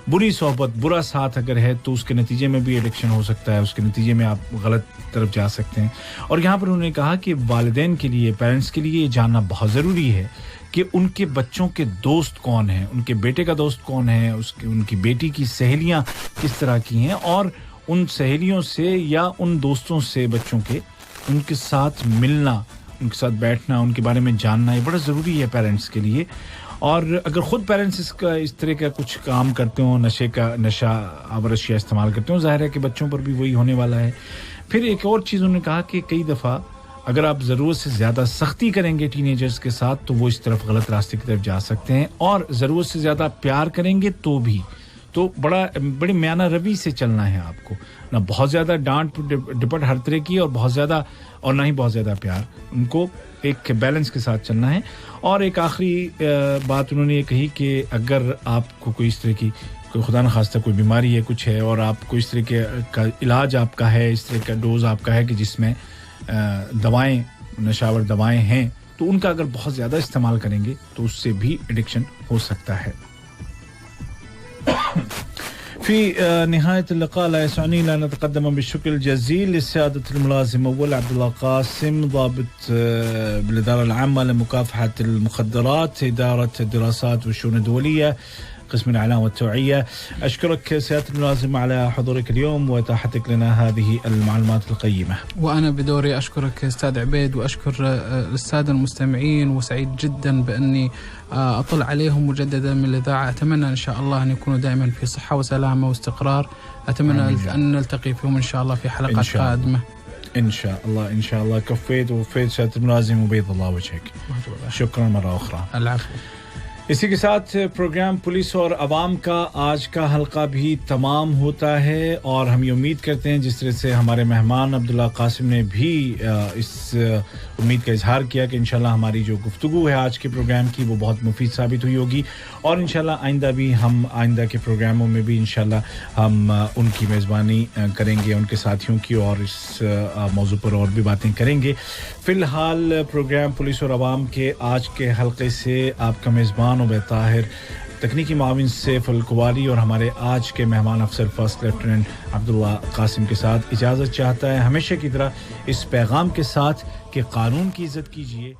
بری صحبت, برا ساتھ اگر ہے تو اس کے نتیجے میں بھی ایڈکشن ہو سکتا ہے, اس کے نتیجے میں آپ غلط طرف جا سکتے ہیں. اور یہاں پر انہوں نے کہا کہ والدین کے لیے, پیرنٹس کے لیے یہ جاننا بہت ضروری ہے کہ ان کے بچوں کے دوست کون ہیں, ان کے بیٹے کا دوست کون ہے, ان کی بیٹی کی سہیلیاں کس طرح کی ہیں, اور ان سہیلیوں سے یا ان دوستوں سے بچوں کے, ان کے ساتھ ملنا, ان کے ساتھ بیٹھنا, ان کے بارے میں جاننا, یہ بڑا ضروری ہے پیرنٹس کے لیے. اور اگر خود پیرنٹس اس طرح کا کچھ کام کرتے ہوں, نشہ آور اشیاء استعمال کرتے ہوں, ظاہر ہے کہ بچوں پر بھی وہی ہونے والا ہے. پھر ایک اور چیز انہوں نے کہا کہ کئی دفعہ اگر آپ ضرورت سے زیادہ سختی کریں گے ٹین ایجرز کے ساتھ تو وہ اس طرف غلط راستے کی طرف جا سکتے ہیں, اور ضرورت سے زیادہ پیار کریں گے تو بڑی میانہ روی سے چلنا ہے آپ کو, نہ بہت زیادہ ڈانٹ ڈپٹ ہر طرح کی اور بہت زیادہ, اور نہ ہی بہت زیادہ پیار, ان کو ایک بیلنس کے ساتھ چلنا ہے. اور ایک آخری بات انہوں نے یہ کہی کہ اگر آپ کو کوئی اس طرح کی کوئی خدا نخواستہ کوئی بیماری ہے, کچھ ہے, اور آپ کو اس طرح کا علاج آپ کا ہے, اس طرح کا ڈوز آپ کا ہے کہ جس میں دوائیں, نشاور دوائیں ہیں, تو ان کا اگر بہت زیادہ استعمال کریں گے تو اس سے بھی ایڈکشن ہو سکتا ہے. في نهاية اللقاء لا يسعني أن نتقدم بالشكر الجزيل للسيادة الملازم أول عبد الله قاسم, ضابط بالإدارة العامة لمكافحة المخدرات, إدارة الدراسات والشؤون الدولية, قسم الإعلام والتوعية. أشكرك سيادة الملازم على حضورك اليوم وإتاحتك لنا هذه المعلومات القيمة. وأنا بدوري أشكرك أستاذ عبيد, وأشكر السادة المستمعين, وسعيد جدا بأني أطلع عليهم مجددا من الإذاعة. أتمنى إن شاء الله أن يكونوا دائما في صحة وسلامة واستقرار. أتمنى أن نلتقي فيهم إن شاء الله في حلقات قادمة إن شاء الله. إن شاء الله. كفيت ووفيت سيادة الملازم, وبيض الله وجهك. شكرا مرة أخرى. العفو. اسی کے ساتھ پروگرام پولیس اور عوام کا آج کا حلقہ بھی تمام ہوتا ہے, اور ہم یہ امید کرتے ہیں جس طرح سے ہمارے مہمان عبداللہ قاسم نے بھی اس امید کا اظہار کیا کہ انشاءاللہ ہماری جو گفتگو ہے آج کے پروگرام کی وہ بہت مفید ثابت ہوئی ہوگی, اور انشاءاللہ آئندہ کے پروگراموں میں بھی انشاءاللہ ہم ان کی میزبانی کریں گے, ان کے ساتھیوں کی, اور اس موضوع پر اور بھی باتیں کریں گے. فی الحال پروگرام پولیس اور عوام کے آج کے حلقے سے آپ کا میزبان عبید طاہر, تکنیکی معاون سیف القواری, اور ہمارے آج کے مہمان افسر فرسٹ لیفٹیننٹ عبداللہ قاسم کے ساتھ اجازت چاہتا ہے, ہمیشہ کی طرح اس پیغام کے ساتھ کہ قانون کی عزت کیجیے.